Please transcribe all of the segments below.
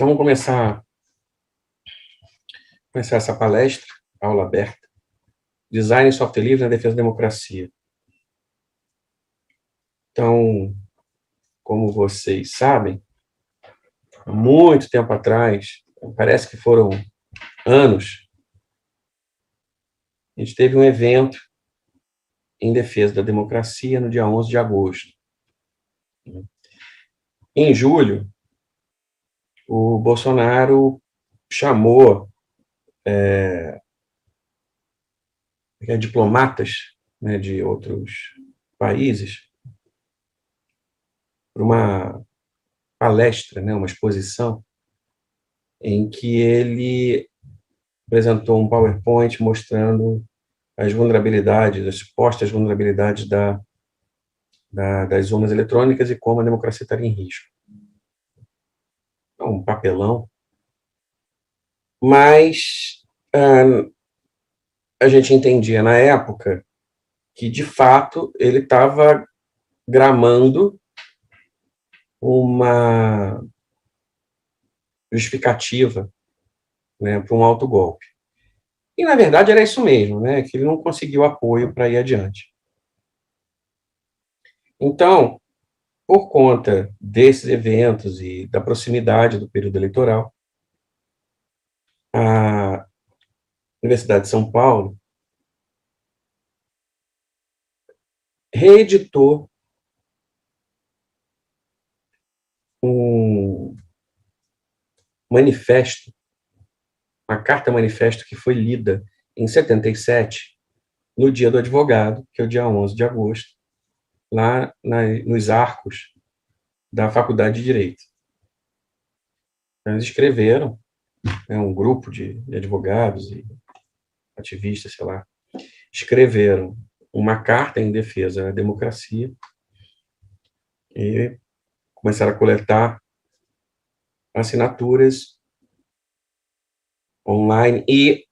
Então, vamos começar essa palestra, aula aberta, Design e Software Livre na Defesa da Democracia. Então, como vocês sabem, há muito tempo atrás, parece que foram anos, a gente teve um evento em defesa da democracia no dia 11 de agosto. Em julho, o Bolsonaro chamou diplomatas, né, de outros países para uma palestra, né, uma exposição, em que ele apresentou um PowerPoint mostrando as vulnerabilidades, as supostas vulnerabilidades das urnas eletrônicas e como a democracia estaria em risco. Um papelão. Mas a gente entendia na época que, de fato, ele estava gramando uma justificativa, né, para um autogolpe. E, na verdade, era isso mesmo, né, que ele não conseguiu apoio para ir adiante. Então, por conta desses eventos e da proximidade do período eleitoral, a Universidade de São Paulo reeditou um manifesto, uma carta-manifesto que foi lida em 77, no Dia do Advogado, que é o dia 11 de agosto, lá nos arcos da Faculdade de Direito. Então, eles escreveram, né, um grupo de advogados e ativistas, sei lá, escreveram uma carta em defesa da democracia e começaram a coletar assinaturas online e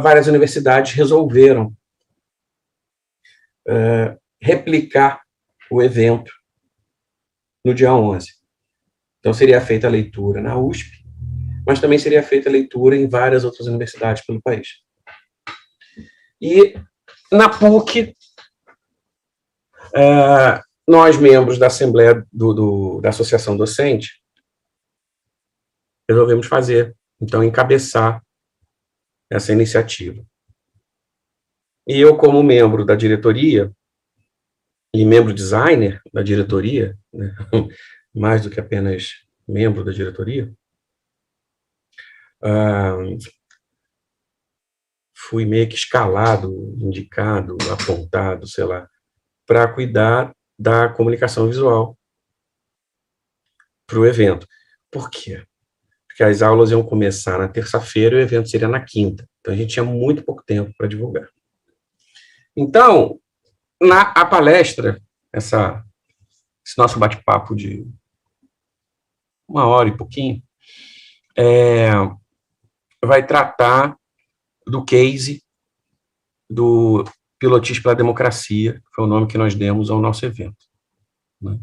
várias universidades resolveram replicar o evento no dia 11. Então, seria feita a leitura na USP, mas também seria feita a leitura em várias outras universidades pelo país. E, na PUC, nós, membros da Assembleia da Associação Docente, resolvemos fazer, então, encabeçar essa iniciativa. E eu, como membro da diretoria, e membro designer da diretoria, né, mais do que apenas membro da diretoria, fui meio que escalado, indicado, apontado, sei lá, para cuidar da comunicação visual para o evento. Por quê? Porque as aulas iam começar na terça-feira e o evento seria na quinta. Então, a gente tinha muito pouco tempo para divulgar. Então, a palestra, esse nosso bate-papo de 1 hora e pouquinho, vai tratar do case do Pilotis pela Democracia, que foi o nome que nós demos ao nosso evento. Né?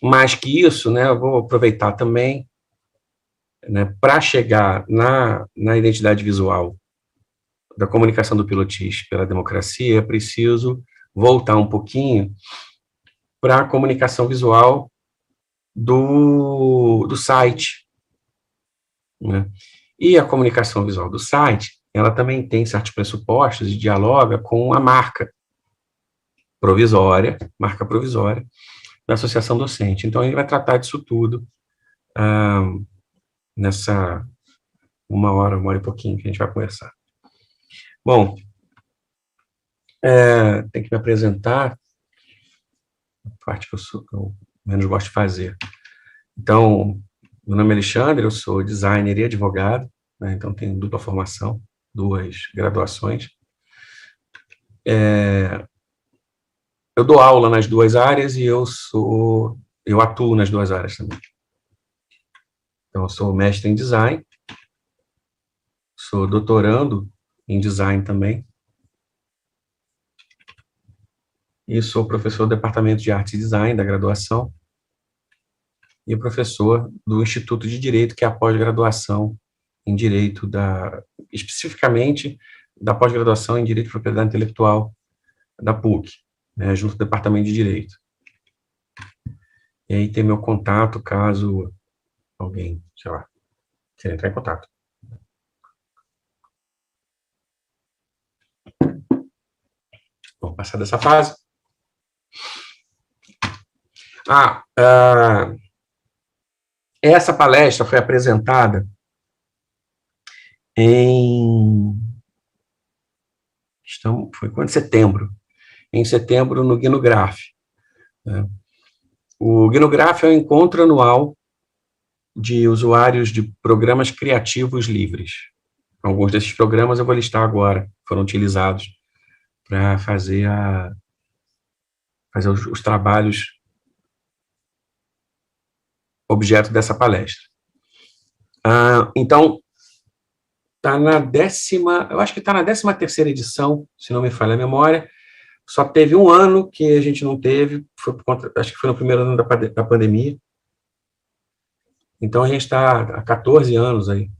Mais que isso, né, eu vou aproveitar também, né, para chegar na identidade visual da comunicação do Pilotis pela Democracia, é preciso voltar um pouquinho para a comunicação visual do site. Né? E a comunicação visual do site, ela também tem certos pressupostos e dialoga com a marca provisória da Associação Docente. Então, a gente vai tratar disso tudo nessa 1 hora e pouquinho que a gente vai conversar. Bom, tem que me apresentar, a parte que eu menos gosto de fazer. Então, meu nome é Alexandre, eu sou designer e advogado, né, então tenho dupla formação, 2 graduações. Eu dou aula nas 2 áreas e eu atuo nas 2 áreas também. Então, eu sou mestre em design, sou doutorando em design também, e sou professor do Departamento de Arte e Design da graduação e professor do Instituto de Direito, que é a pós-graduação em Direito, especificamente da pós-graduação em Direito de Propriedade Intelectual da PUC, né, junto ao Departamento de Direito. E aí tem meu contato, caso alguém, sei lá, queira entrar em contato. Vamos passar dessa fase. Essa palestra foi apresentada foi quando? Setembro. Em setembro, no Gnograph. Né? O Gnograph é um encontro anual de usuários de programas criativos livres. Alguns desses programas eu vou listar agora, foram utilizados para fazer os trabalhos objeto dessa palestra. Então, eu acho que está na 13ª edição, se não me falha a memória. Só teve um ano que a gente não teve, acho que foi no primeiro ano da pandemia. Então, a gente está há 14 anos aí,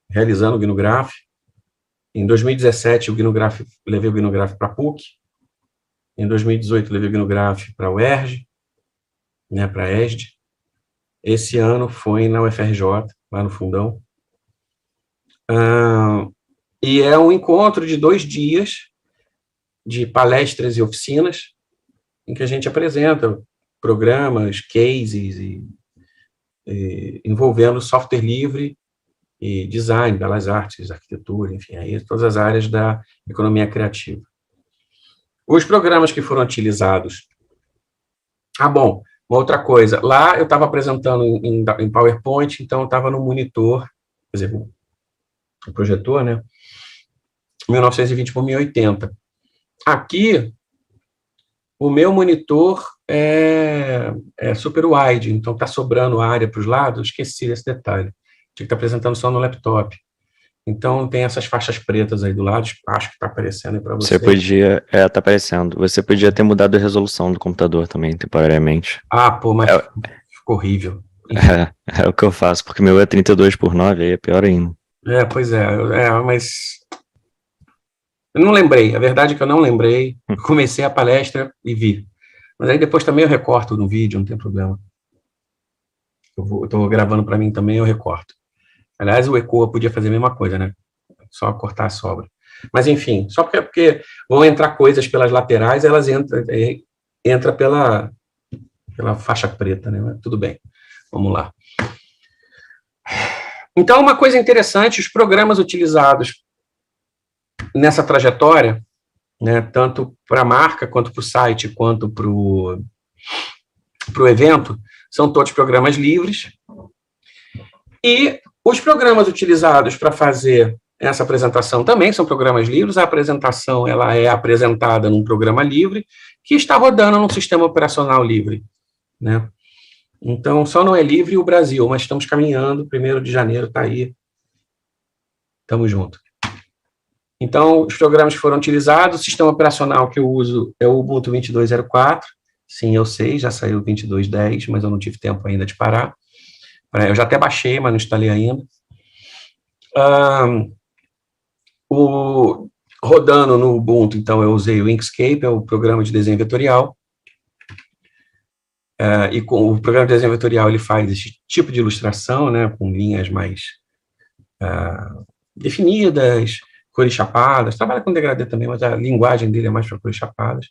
realizando o Gnograph. Em 2017, levei o Gnograph para a PUC. Em 2018, levei o Gnograph para a UERJ, né, para a ESD. Esse ano foi na UFRJ, lá no Fundão. E é um encontro de 2 dias de palestras e oficinas, em que a gente apresenta programas, cases, envolvendo software livre e design, belas artes, arquitetura, enfim, aí todas as áreas da economia criativa. Os programas que foram utilizados... bom, uma outra coisa, lá eu estava apresentando em PowerPoint, então eu estava no monitor, quer dizer, o projetor, né, 1920 por 1080. Aqui, o meu monitor é super wide, então está sobrando área para os lados, esqueci esse detalhe. Tinha que estar apresentando só no laptop. Então, tem essas faixas pretas aí do lado, acho que está aparecendo aí para vocês. Você podia... tá aparecendo. Você podia ter mudado a resolução do computador também, temporariamente. Pô, mas ficou horrível. É o que eu faço, porque meu é 32:9, aí é pior ainda. Pois mas... Eu não lembrei, a verdade é que eu não lembrei. Comecei a palestra e vi. Mas aí depois também eu recorto no vídeo, não tem problema. Eu estou gravando para mim também, eu recorto. Aliás, o Ecoa podia fazer a mesma coisa, né? Só cortar a sobra. Mas, enfim, só porque vão entrar coisas pelas laterais, elas entram pela faixa preta, né? Mas tudo bem, vamos lá. Então, uma coisa interessante, os programas utilizados nessa trajetória, né, tanto para a marca, quanto para o site, quanto para o evento, são todos programas livres. E os programas utilizados para fazer essa apresentação também são programas livres. A apresentação ela é apresentada num programa livre que está rodando num sistema operacional livre, né? Então, só não é livre o Brasil, mas estamos caminhando, 1º de janeiro está aí, estamos juntos. Então, os programas que foram utilizados, o sistema operacional que eu uso é o Ubuntu 22.04, sim, eu sei, já saiu o 22.10, mas eu não tive tempo ainda de parar. Eu já até baixei, mas não instalei ainda. Rodando no Ubuntu, então, eu usei o Inkscape, é o programa de desenho vetorial. E com o programa de desenho vetorial, ele faz esse tipo de ilustração, né, com linhas mais definidas, cores chapadas. Trabalha com degradê também, mas a linguagem dele é mais para cores chapadas.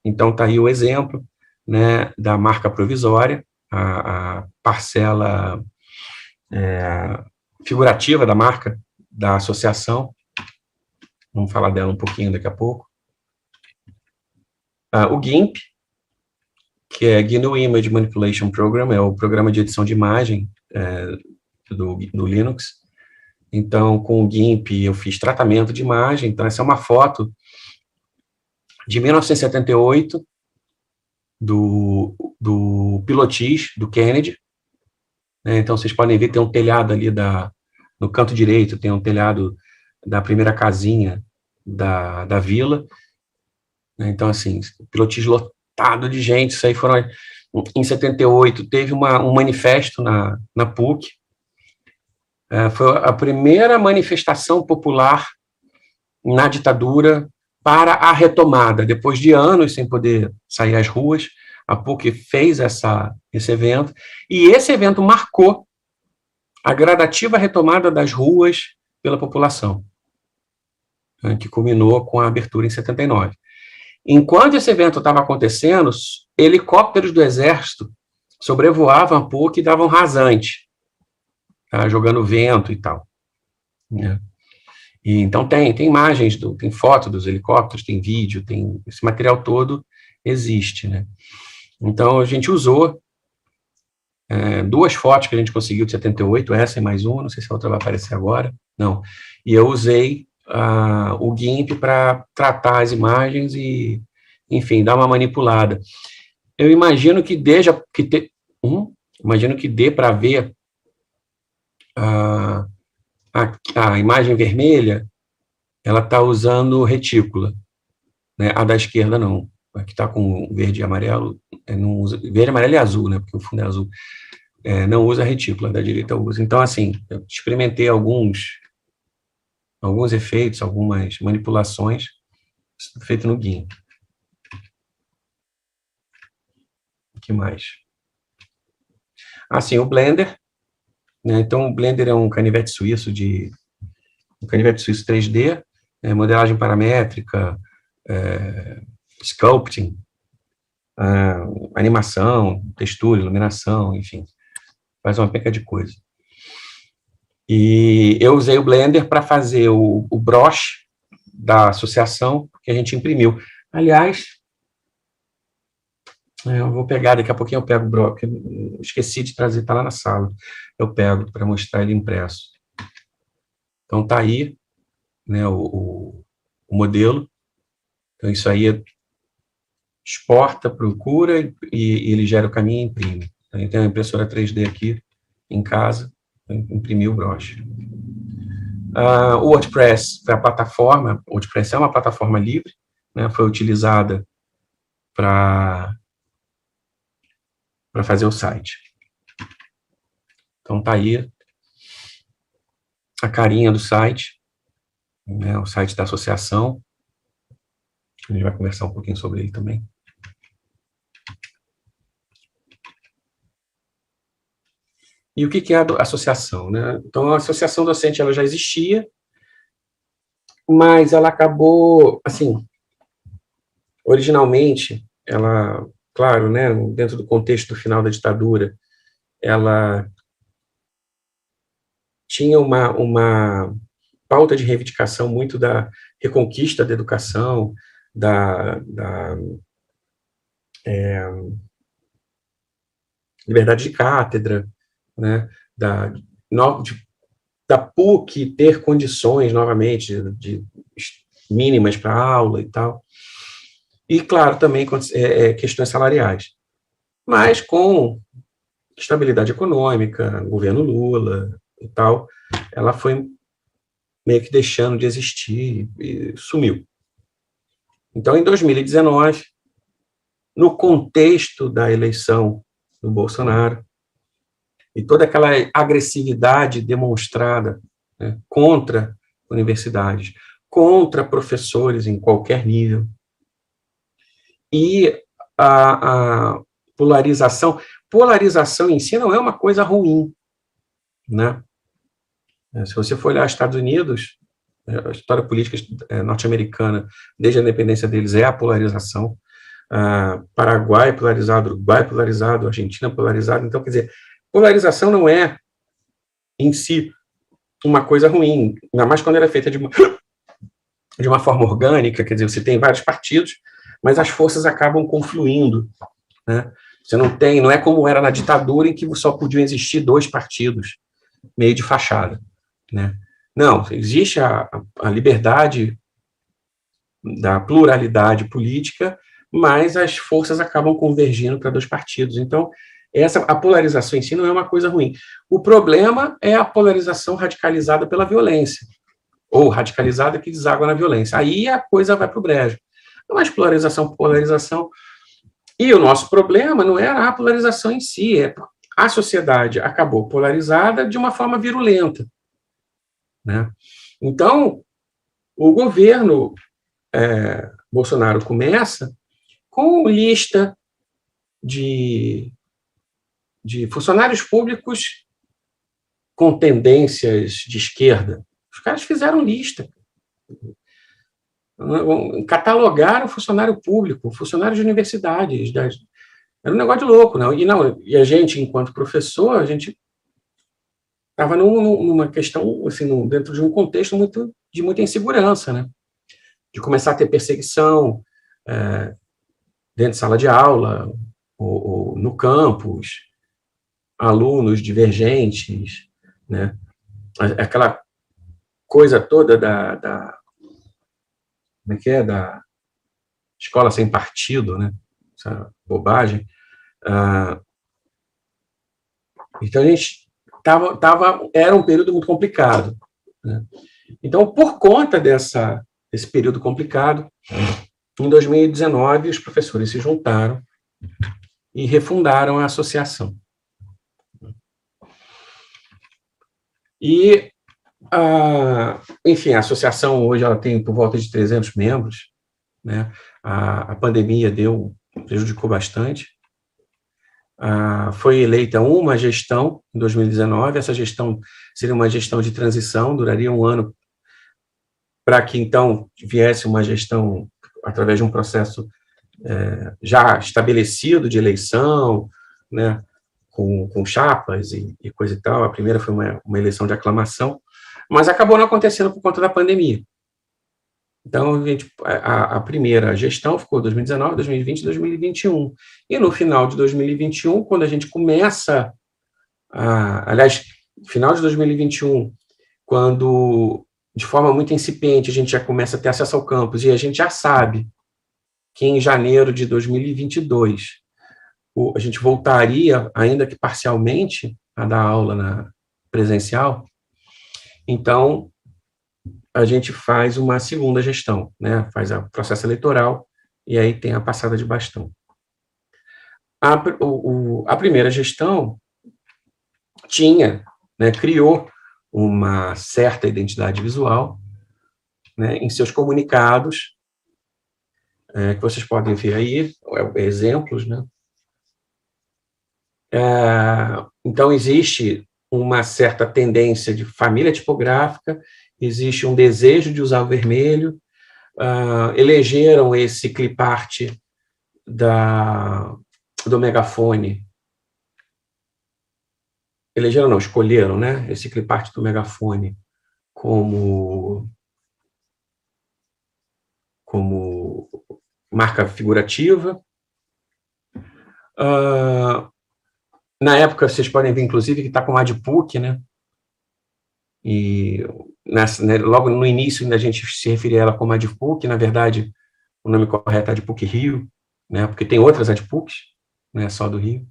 Então, está aí o exemplo, né, da marca provisória, a parcela figurativa da marca, da associação. Vamos falar dela um pouquinho daqui a pouco. O GIMP, que é GNU Image Manipulation Program, é o programa de edição de imagem do Linux. Então, com o GIMP, eu fiz tratamento de imagem. Então, essa é uma foto de 1978, do pilotis do Kennedy. Então, vocês podem ver, tem um telhado ali no canto direito, tem um telhado da primeira casinha da vila, né? Então, assim, pilotis lotado de gente, isso aí foram, em 78, teve um manifesto na PUC, foi a primeira manifestação popular na ditadura para a retomada, depois de anos sem poder sair às ruas, a PUC fez esse evento, e esse evento marcou a gradativa retomada das ruas pela população, que culminou com a abertura em 79. Enquanto esse evento estava acontecendo, helicópteros do Exército sobrevoavam a PUC e davam rasante, tá, jogando vento e tal, né? E, então tem imagens, tem foto dos helicópteros, tem vídeo, tem esse material todo existe, né? Então a gente usou duas fotos que a gente conseguiu de 78, essa e mais uma, não sei se a outra vai aparecer agora, não. E eu usei o GIMP para tratar as imagens e, enfim, dar uma manipulada. Eu imagino que dê para ver a imagem vermelha, ela está usando retícula, né? A da esquerda não, a que está com verde e amarelo, não usa, verde, amarelo e azul, né? Porque o fundo é azul, não usa retícula, a da direita usa. Então, assim, eu experimentei alguns efeitos, algumas manipulações, feito no GIMP. O que mais? Assim, o Blender, né? Então, o Blender é um canivete suíço 3D, modelagem paramétrica, sculpting, animação, textura, iluminação, enfim, faz uma penca de coisa. E eu usei o Blender para fazer o broche da associação que a gente imprimiu. Aliás, eu vou pegar, daqui a pouquinho eu pego o broche, esqueci de trazer, está lá na sala, eu pego para mostrar ele impresso. Então está aí, né, o modelo. Então isso aí exporta, procura e ele gera o caminho e imprime. Então, eu tenho uma impressora 3D aqui em casa, imprimi o broche. O WordPress foi a plataforma, o WordPress é uma plataforma livre, né, foi utilizada para fazer o site. Então tá aí a carinha do site, né, o site da associação. A gente vai conversar um pouquinho sobre ele também. E o que é a associação, né? Então, a associação docente ela já existia, mas ela acabou, assim, originalmente, ela, claro, né, dentro do contexto do final da ditadura, ela tinha uma pauta de reivindicação muito da reconquista da educação, da liberdade de cátedra, né, da PUC ter condições, novamente, mínimas para a aula e tal. E, claro, também questões salariais. Mas com estabilidade econômica, governo Lula e tal, ela foi meio que deixando de existir e sumiu. Então, em 2019, no contexto da eleição do Bolsonaro, e toda aquela agressividade demonstrada, né, contra universidades, contra professores em qualquer nível, e a polarização em si não é uma coisa ruim, né? Se você for olhar os Estados Unidos, a história política norte-americana, desde a independência deles, é a polarização. Paraguai polarizado, Uruguai polarizado, Argentina polarizado. Então, quer dizer, polarização não é, em si, uma coisa ruim, ainda mais quando ela é feita de uma forma orgânica, quer dizer, você tem vários partidos, mas as forças acabam confluindo, né? Você não é como era na ditadura, em que só podiam existir 2 partidos, meio de fachada, né? Não, existe a liberdade da pluralidade política, mas as forças acabam convergindo para 2 partidos. Então, a polarização em si não é uma coisa ruim. O problema é a polarização radicalizada pela violência, ou radicalizada que deságua na violência. Aí a coisa vai para o brejo. Mas polarização por polarização. E o nosso problema não era a polarização em si, a sociedade acabou polarizada de uma forma virulenta, né? Então, o governo Bolsonaro começa com lista de funcionários públicos com tendências de esquerda. Os caras fizeram lista. Catalogaram funcionário público, funcionário de universidades. Era um negócio de louco, não? E a gente, enquanto professor, a gente estava numa questão, assim, dentro de um contexto de muita insegurança, né? De começar a ter perseguição dentro de sala de aula, ou no campus, alunos divergentes, né? Aquela coisa toda como é que é? Da escola sem partido, né? Essa bobagem. Então, a gente era um período muito complicado, né? Então, por conta desse período complicado, em 2019, os professores se juntaram e refundaram a associação. E, enfim, a associação hoje ela tem por volta de 300 membros, né? A pandemia prejudicou bastante. Foi eleita uma gestão em 2019, essa gestão seria uma gestão de transição, duraria um ano para que, então, viesse uma gestão através de um processo já estabelecido de eleição, né, com chapas e coisa e tal. A primeira foi uma eleição de aclamação, mas acabou não acontecendo por conta da pandemia. Então, a primeira gestão ficou 2019, 2020 e 2021. E no final de 2021, quando a gente começa aliás, final de 2021, quando, de forma muito incipiente, a gente já começa a ter acesso ao campus, e a gente já sabe que em janeiro de 2022 a gente voltaria, ainda que parcialmente, a dar aula presencial. Então, a gente faz uma segunda gestão, né? Faz o processo eleitoral, e aí tem a passada de bastão. A primeira gestão criou uma certa identidade visual, né, em seus comunicados, que vocês podem ver aí, exemplos, né? Então, existe uma certa tendência de família tipográfica, existe um desejo de usar o vermelho, elegeram esse clipart do megafone, escolheram, né, esse clipart do megafone como marca figurativa. Na época, vocês podem ver, inclusive, que está com a ADPUC, né? E logo no início, a gente se referia a ela como ADPUC, na verdade, o nome correto é ADPUC Rio, né? Porque tem outras ADPUCs, não é só do Rio.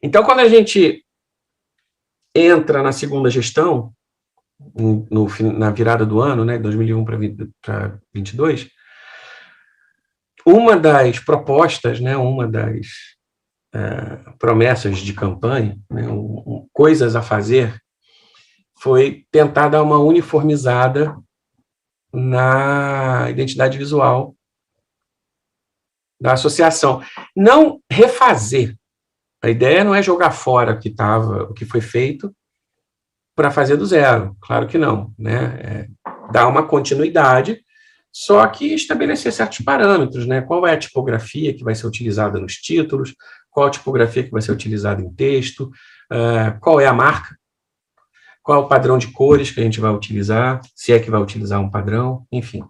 Então, quando a gente entra na segunda gestão, na virada do ano, né, 2001 para 2022, uma das propostas, né, uma das promessas de campanha, né, coisas a fazer, foi tentar dar uma uniformizada na identidade visual da associação. Não refazer. A ideia não é jogar fora o que foi feito para fazer do zero. Claro que não, né? Dar uma continuidade, só que estabelecer certos parâmetros, né? Qual é a tipografia que vai ser utilizada nos títulos, qual a tipografia que vai ser utilizada em texto, qual é a marca, qual é o padrão de cores que a gente vai utilizar, se é que vai utilizar um padrão, enfim.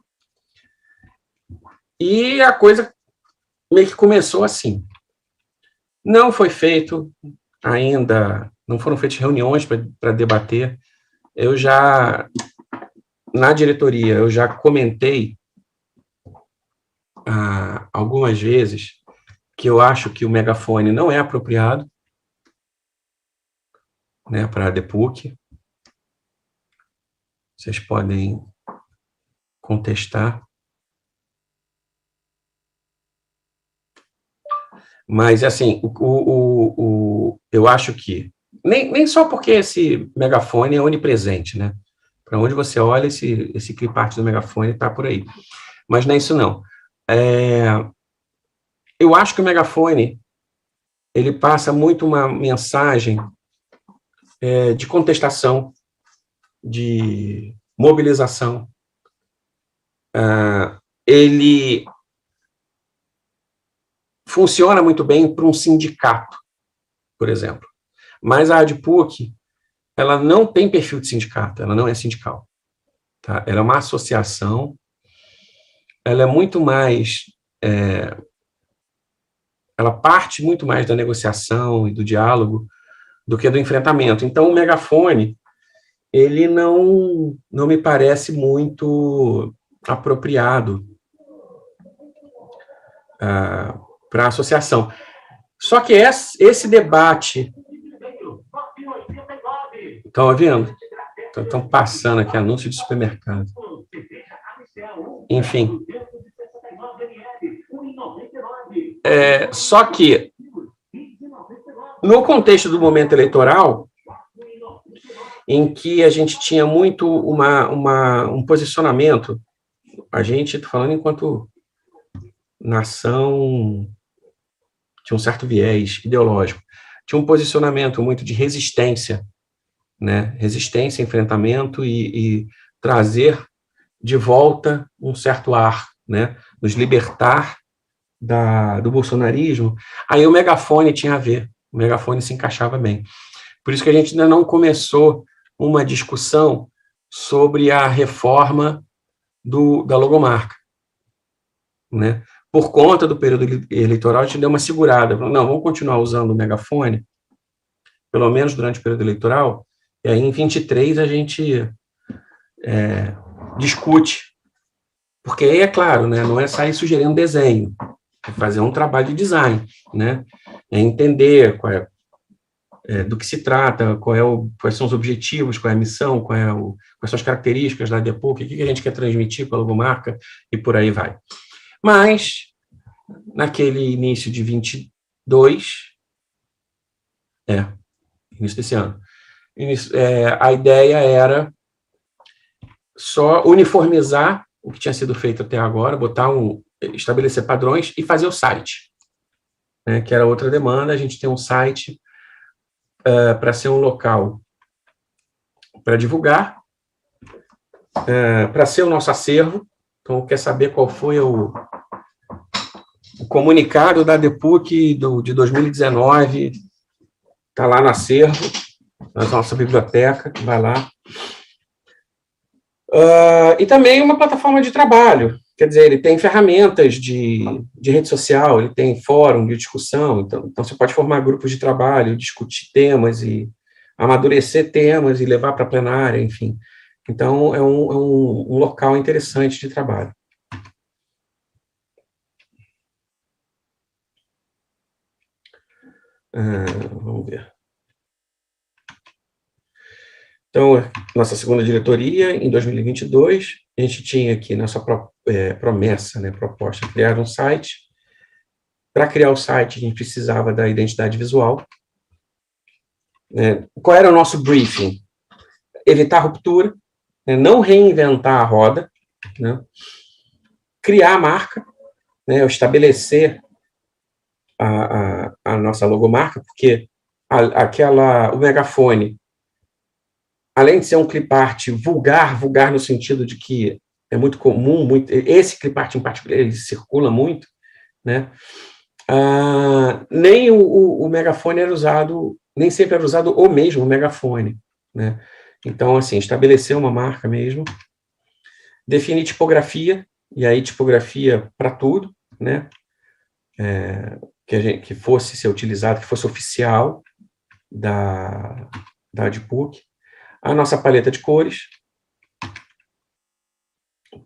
E a coisa meio que começou assim. Não foi feito ainda, não foram feitas reuniões para debater. Na diretoria, eu já comentei algumas vezes que eu acho que o megafone não é apropriado, né, para a ADPUC. Vocês podem contestar. Mas, assim, eu acho que, nem só porque esse megafone é onipresente, né? Para onde você olha, esse clipart do megafone está por aí. Mas não é isso, não. Eu acho que o megafone, ele passa muito uma mensagem de contestação, de mobilização. Ele funciona muito bem para um sindicato, por exemplo. Mas a ADPUC, ela não tem perfil de sindicato, ela não é sindical. Tá? Ela é uma associação, ela é muito mais... ela parte muito mais da negociação e do diálogo do que do enfrentamento. Então, o megafone, ele não me parece muito apropriado para a associação. Só que esse debate... Estão ouvindo? Estão passando aqui anúncio de supermercado. Enfim. Só que, no contexto do momento eleitoral, em que a gente tinha muito um posicionamento, a gente, estou falando enquanto nação, tinha um certo viés ideológico, tinha um posicionamento muito de resistência, né? Resistência, enfrentamento e trazer de volta um certo ar, né? Nos libertar do bolsonarismo. Aí o megafone tinha a ver, o megafone se encaixava bem. Por isso que a gente ainda não começou uma discussão sobre a reforma da logomarca, né? Por conta do período eleitoral, a gente deu uma segurada. Não, vamos continuar usando o megafone, pelo menos durante o período eleitoral, e aí em 23 a gente discute. Porque aí, é claro, né, não é sair sugerindo desenho, é fazer um trabalho de design, né? É entender do que se trata, quais são os objetivos, qual é a missão, quais são as características da ADPUC, o que a gente quer transmitir com a logomarca, e por aí vai. Mas, naquele início de 22, início desse ano, a ideia era só uniformizar o que tinha sido feito até agora, estabelecer padrões e fazer o site, né, que era outra demanda. A gente tem um site para ser um local para divulgar, para ser o nosso acervo. Então, quer saber qual foi o comunicado da ADPUC de 2019, está lá no acervo, na nossa biblioteca, vai lá. E também uma plataforma de trabalho, quer dizer, ele tem ferramentas de rede social, ele tem fórum de discussão, então você pode formar grupos de trabalho, discutir temas e amadurecer temas e levar para a plenária, enfim. Então, é um local interessante de trabalho. Vamos ver. Então, nossa segunda diretoria, em 2022, a gente tinha aqui nossa promessa, né, proposta, criar um site. Para criar o site, a gente precisava da identidade visual. Qual era o nosso briefing? Evitar ruptura, né, não reinventar a roda, né, criar a marca, né, estabelecer a nossa logomarca, porque o megafone, além de ser um clipart vulgar no sentido de que é muito comum, esse clipart em particular, ele circula muito, né? Nem o megafone era usado, nem sempre era usado o mesmo megafone, né? Então, assim, estabelecer uma marca mesmo, definir tipografia, e aí tipografia para tudo, né? Que fosse ser utilizado, que fosse oficial da ADPUC, a nossa paleta de cores,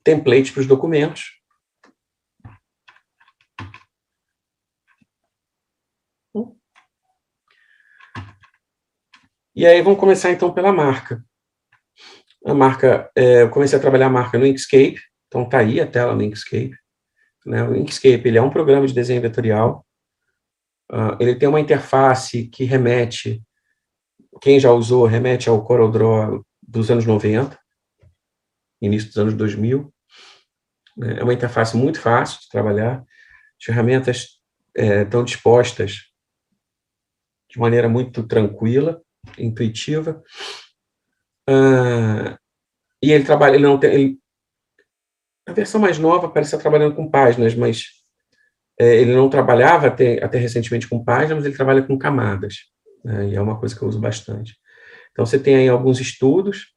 template para os documentos. E aí vamos começar, então, pela marca. A marca, eu comecei a trabalhar a marca no Inkscape, então está aí a tela no Inkscape. Né? O Inkscape ele é um programa de desenho vetorial, ele tem uma interface que remete, quem já usou, remete ao CorelDRAW dos anos 90, início dos anos 2000. Né? É uma interface muito fácil de trabalhar, as ferramentas estão dispostas de maneira muito tranquila, intuitiva. E ele trabalha, ele não tem, a versão mais nova parece estar trabalhando com páginas, mas ele não trabalhava até recentemente com páginas, mas ele trabalha com camadas, né? E é uma coisa que eu uso bastante. Então, você tem aí alguns estudos.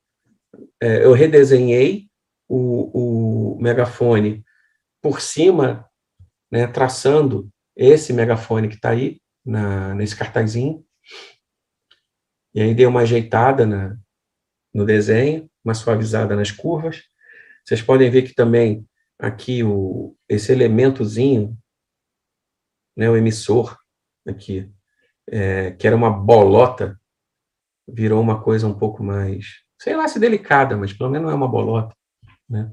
Eu redesenhei o megafone por cima, né, traçando esse megafone que está aí, nesse cartazinho. E aí dei uma ajeitada no desenho, uma suavizada nas curvas. Vocês podem ver que também aqui esse elementozinho, né, o emissor aqui, que era uma bolota, virou uma coisa um pouco mais, sei lá se delicada, mas pelo menos não é uma bolota, né?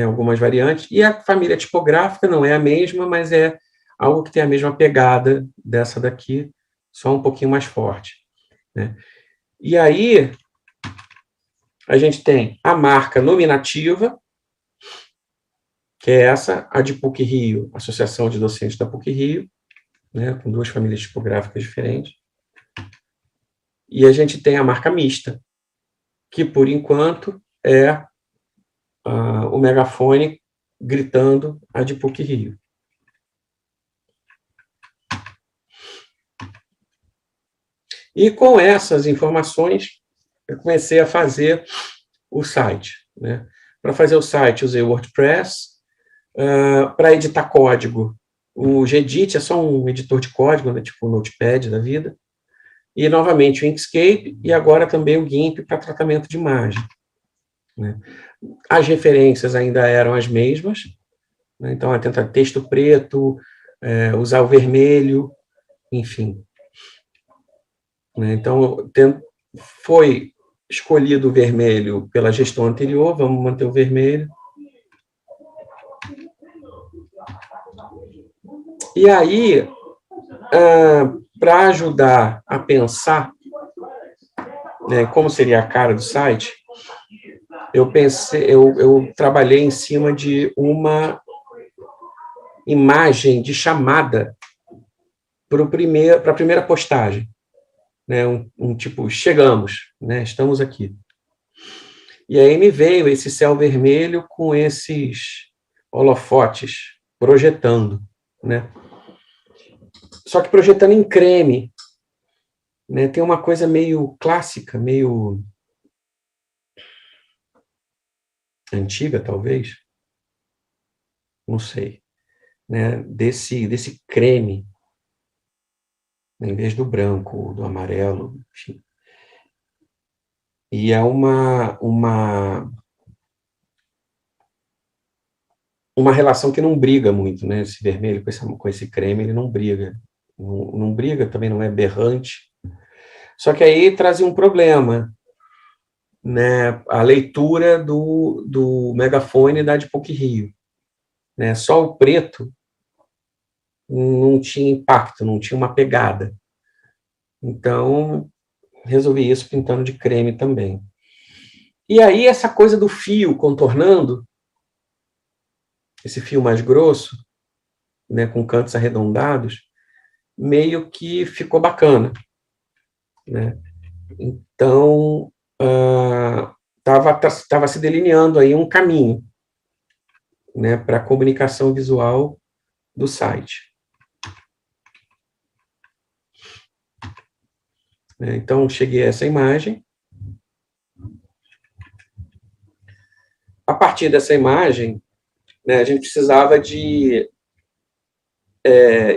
Algumas variantes. E a família tipográfica não é a mesma, mas é algo que tem a mesma pegada dessa daqui, só um pouquinho mais forte, né? E aí, a gente tem a marca nominativa, que é essa, a de PUC-Rio, Associação de Docentes da PUC-Rio, né, com duas famílias tipográficas diferentes. E a gente tem a marca mista, que, por enquanto, é o megafone gritando a de PUC-Rio. E com essas informações, eu comecei a fazer o site, né? Para fazer o site, usei o WordPress. Para editar código, o Gedit é só um editor de código, né, tipo o Notepad da vida. E, novamente, o Inkscape e agora também o GIMP para tratamento de imagem, né? As referências ainda eram as mesmas, né? Então, tentar texto preto, usar o vermelho, enfim. Né? Então, foi escolhido o vermelho pela gestão anterior, vamos manter o vermelho. E aí, para ajudar a pensar, né, como seria a cara do site, eu trabalhei em cima de uma imagem de chamada para a primeira postagem, né, um tipo, chegamos, né, estamos aqui. E aí me veio esse céu vermelho com esses holofotes projetando, né? Só que projetando em creme, né? Tem uma coisa meio clássica, meio antiga, talvez, não sei, né? Desse creme, né? Em vez do branco, do amarelo, enfim. E é uma relação que não briga muito, né? Esse vermelho com esse creme, ele não briga. Não briga, também não é berrante. Só que aí trazia um problema, né? A leitura do megafone da de PUC-Rio, né? Só o preto não tinha impacto, não tinha uma pegada. Então, resolvi isso pintando de creme também. E aí, essa coisa do fio contornando, esse fio mais grosso, né, com cantos arredondados, meio que ficou bacana, né? Então, estava se delineando aí um caminho, né, para a comunicação visual do site. Então, cheguei a essa imagem. A partir dessa imagem, né, a gente precisava de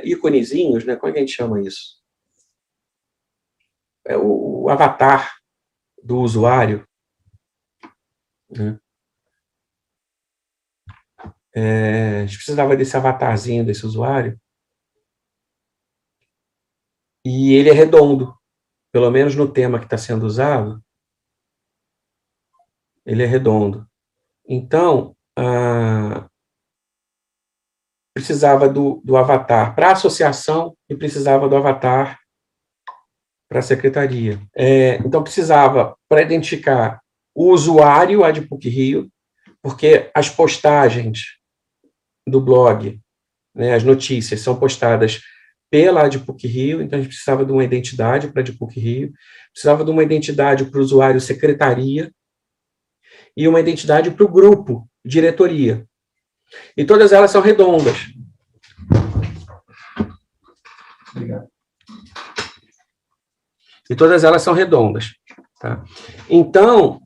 íconezinhos, né? Como é que a gente chama isso? O avatar do usuário, né? A gente precisava desse avatarzinho desse usuário, e ele é redondo, pelo menos no tema que está sendo usado, Ele é redondo. Então, precisava do avatar para a associação e precisava do avatar para a secretaria. Então, precisava para identificar o usuário Adpuc Rio, porque as postagens do blog, né, as notícias são postadas pela Adpuc Rio, então a gente precisava de uma identidade para a Adpuc Rio, precisava de uma identidade para o usuário secretaria e uma identidade para o grupo diretoria. E todas elas são redondas. Obrigado. E todas elas são redondas. Tá? Então,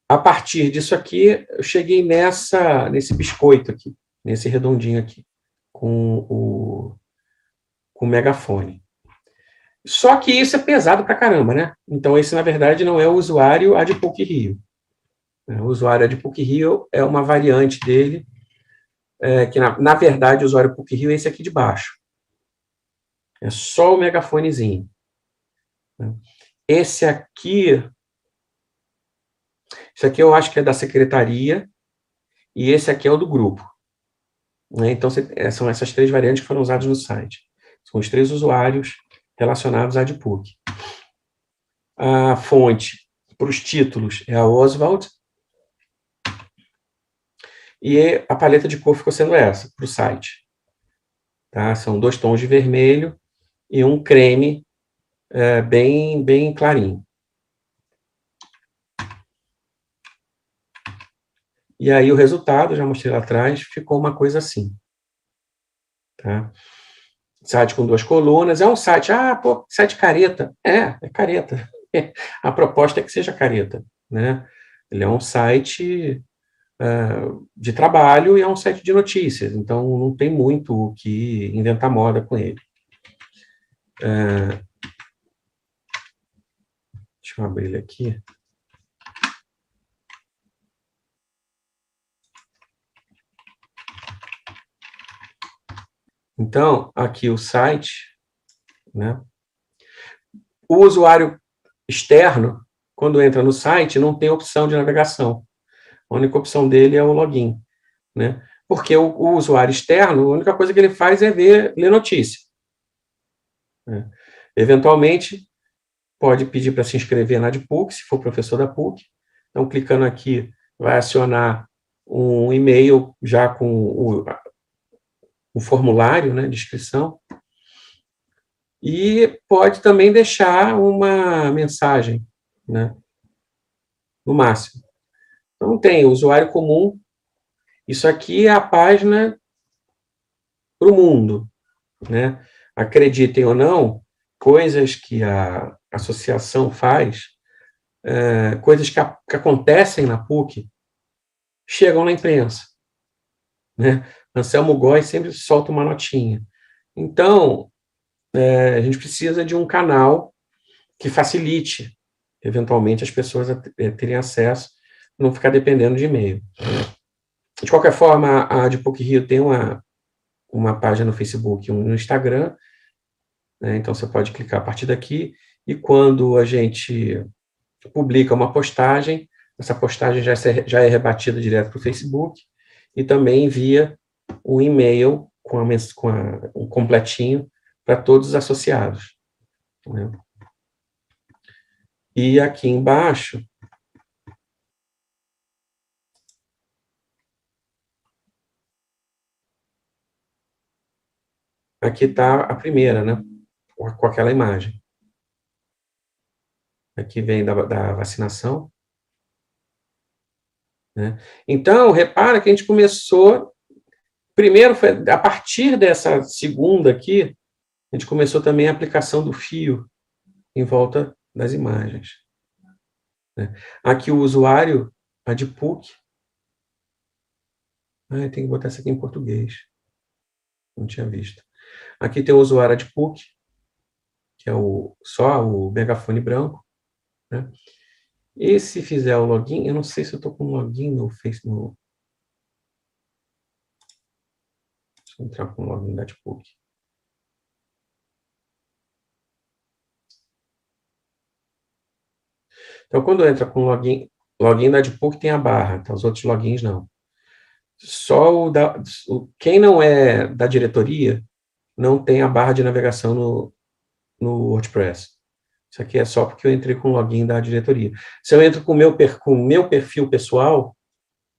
a partir disso aqui, eu cheguei nesse biscoito aqui, nesse redondinho aqui, com o megafone. Só que isso é pesado pra caramba, né? Então, esse, na verdade, não é o usuário Adpuc Rio. O usuário Adpuc Rio é uma variante dele, que, na verdade, o usuário PUC Rio é esse aqui de baixo. É só o megafonezinho. Esse aqui eu acho que é da secretaria, e esse aqui é o do grupo. Então, são essas 3 variantes que foram usadas no site. São os 3 usuários relacionados à Adpuc. A fonte para os títulos é a Oswald, e a paleta de cor ficou sendo essa, para o site. Tá? São 2 tons de vermelho e um creme bem, bem clarinho. E aí o resultado, já mostrei lá atrás, ficou uma coisa assim. Tá? Site com 2 colunas, é um site, site careta. É careta. A proposta é que seja careta. Né? Ele é um site de trabalho e é um site de notícias, então não tem muito o que inventar moda com ele. Deixa eu abrir ele aqui. Então, aqui o site, né? O usuário externo, quando entra no site, não tem opção de navegação. A única opção dele é o login, né? Porque o usuário externo, a única coisa que ele faz é ler notícia. Né? Eventualmente, pode pedir para se inscrever na Adpuc, se for professor da PUC. Então, clicando aqui, vai acionar um e-mail já com o formulário, né, de inscrição. E pode também deixar uma mensagem, né, no máximo. Então, tem o usuário comum. Isso aqui é a página para o mundo, né? Acreditem ou não, coisas que a associação faz, coisas que acontecem na PUC, chegam na imprensa. Né? Anselmo Góes sempre solta uma notinha. Então, a gente precisa de um canal que facilite, eventualmente, as pessoas a terem acesso, não ficar dependendo de e-mail. De qualquer forma, a Adpuc Rio tem uma página no Facebook e no Instagram, né? Então você pode clicar a partir daqui, e quando a gente publica uma postagem, essa postagem já é rebatida direto para o Facebook, e também envia um e-mail com um completinho para todos os associados. Né? E aqui embaixo, aqui está a primeira, né? Com aquela imagem. Aqui vem da vacinação. Né? Então, repara que a gente começou, primeiro, foi, a partir dessa segunda aqui, a gente começou também a aplicação do fio em volta das imagens. Né? Aqui o usuário, a Adpuc. Tem que botar isso aqui em português. Não tinha visto. Aqui tem o usuário Adpuc, que é só o megafone branco. Né? E se fizer o login, eu não sei se eu estou com login no Facebook. Deixa eu entrar com o login da Adpuc. Então, quando entra com login da Adpool tem a barra, tá? Os outros logins não. Só quem não é da diretoria não tem a barra de navegação no WordPress. Isso aqui é só porque eu entrei com o login da diretoria. Se eu entro com o meu perfil pessoal,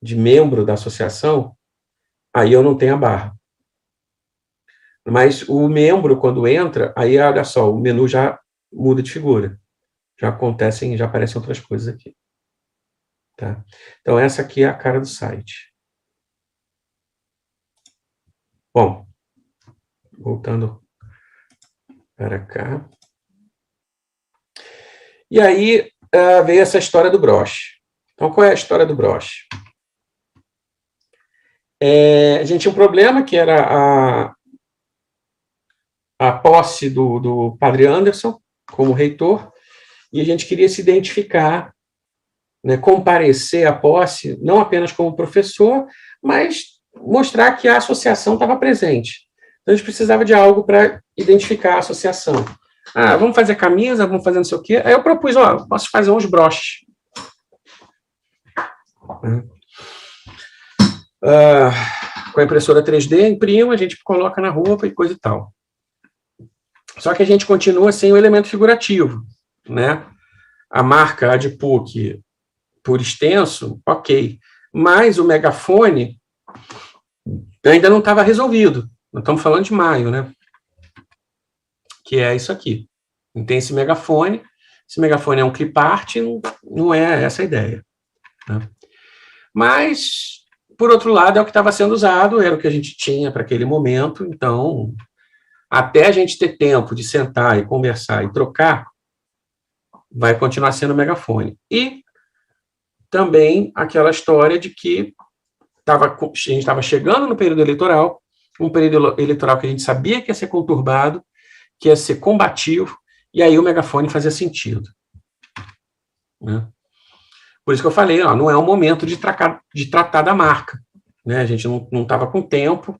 de membro da associação, aí eu não tenho a barra. Mas o membro, quando entra, aí olha só, o menu já muda de figura. Já aparecem outras coisas aqui. Tá? Então, essa aqui é a cara do site. Bom, voltando para cá. E aí veio essa história do broche. Então, qual é a história do broche? A gente tinha um problema, que era a posse do padre Anderson como reitor, e a gente queria se identificar, né, comparecer à posse, não apenas como professor, mas mostrar que a associação estava presente. Então, a gente precisava de algo para identificar a associação. Vamos fazer camisa, vamos fazer não sei o quê. Aí eu propus, posso fazer uns broches. Com a impressora 3D, imprima, a gente coloca na roupa e coisa e tal. Só que a gente continua sem o elemento figurativo, né? A marca Adpool, por extenso, ok. Mas o megafone ainda não estava resolvido. Nós estamos falando de maio, né? Que é isso aqui. Tem esse megafone. Esse megafone é um clip art, não é essa a ideia. Né? Mas, por outro lado, é o que estava sendo usado, era o que a gente tinha para aquele momento. Então, até a gente ter tempo de sentar e conversar e trocar, vai continuar sendo o megafone. E também aquela história de que a gente estava chegando no período eleitoral, um período eleitoral que a gente sabia que ia ser conturbado, que ia ser combativo, e aí o megafone fazia sentido. Né? Por isso que eu falei, não é o momento de tratar da marca. Né? A gente não estava com tempo,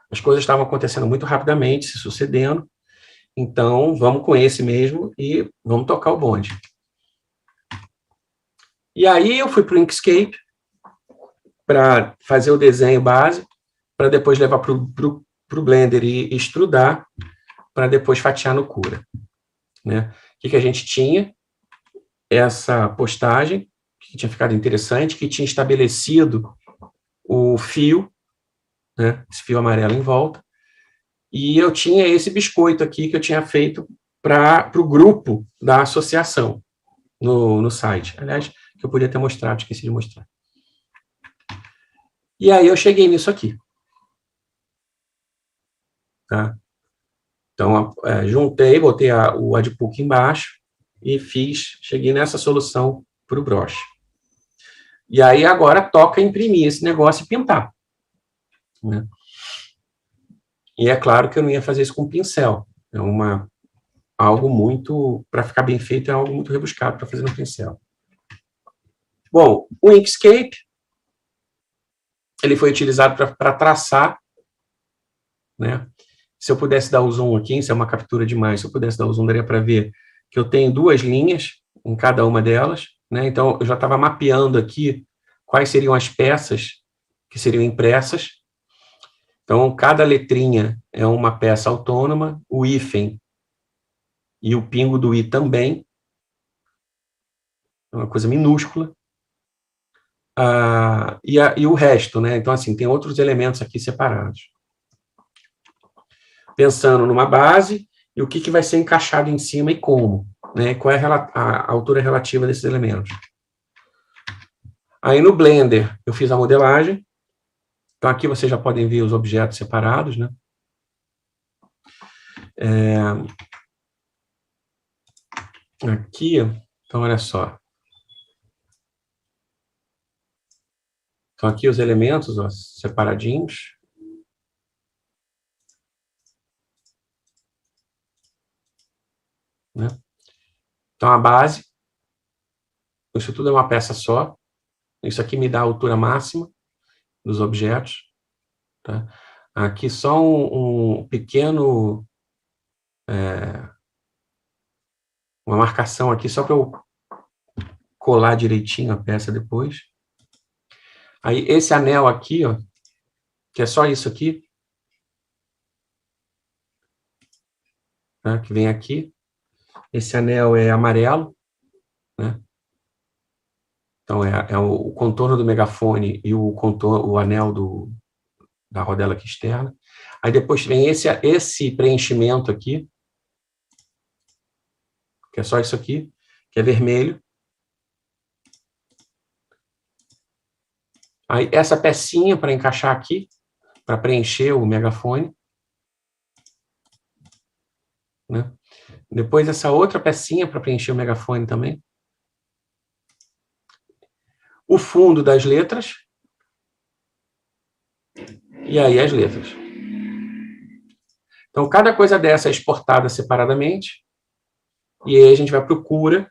as coisas estavam acontecendo muito rapidamente, se sucedendo, então vamos com esse mesmo e vamos tocar o bonde. E aí eu fui para o Inkscape para fazer o desenho base, para depois levar para o Blender e extrudar, para depois fatiar no Cura. Né? O que a gente tinha? Essa postagem, que tinha ficado interessante, que tinha estabelecido o fio, né? Esse fio amarelo em volta, e eu tinha esse biscoito aqui que eu tinha feito para o grupo da associação no site. Aliás, que eu podia ter mostrado, esqueci de mostrar. E aí eu cheguei nisso aqui. Tá? Então, juntei, botei o Adpool aqui embaixo e cheguei nessa solução para o broche. E aí agora toca imprimir esse negócio e pintar. Né? E é claro que eu não ia fazer isso com pincel. É algo muito, para ficar bem feito, é algo muito rebuscado para fazer no pincel. Bom, o Inkscape, ele foi utilizado para traçar, né? Se eu pudesse dar o zoom aqui, isso é uma captura demais, se eu pudesse dar o zoom, daria para ver que eu tenho 2 linhas em cada uma delas, né? Então, eu já estava mapeando aqui quais seriam as peças que seriam impressas. Então, cada letrinha é uma peça autônoma, o hífen e o pingo do i também, é uma coisa minúscula. E o resto, né? Então, assim, tem outros elementos aqui separados. Pensando numa base e o que vai ser encaixado em cima e como, né? Qual é a altura relativa desses elementos. Aí no Blender eu fiz a modelagem. Então aqui vocês já podem ver os objetos separados, né? Aqui, então olha só. Então aqui os elementos, ó, separadinhos. Né? Então a base, isso tudo é uma peça só. Isso aqui me dá a altura máxima dos objetos. Tá? Aqui só um pequeno... uma marcação aqui, só para eu colar direitinho a peça depois. Aí esse anel aqui, ó, que é só isso aqui, né, que vem aqui. Esse anel é amarelo, né? Então é o contorno do megafone e o anel da rodela aqui externa. Aí depois vem esse preenchimento aqui, que é só isso aqui, que é vermelho. Aí essa pecinha para encaixar aqui, para preencher o megafone, né? Depois essa outra pecinha para preencher o megafone também. O fundo das letras. E aí as letras. Então, cada coisa dessa é exportada separadamente. E aí a gente vai para o cura,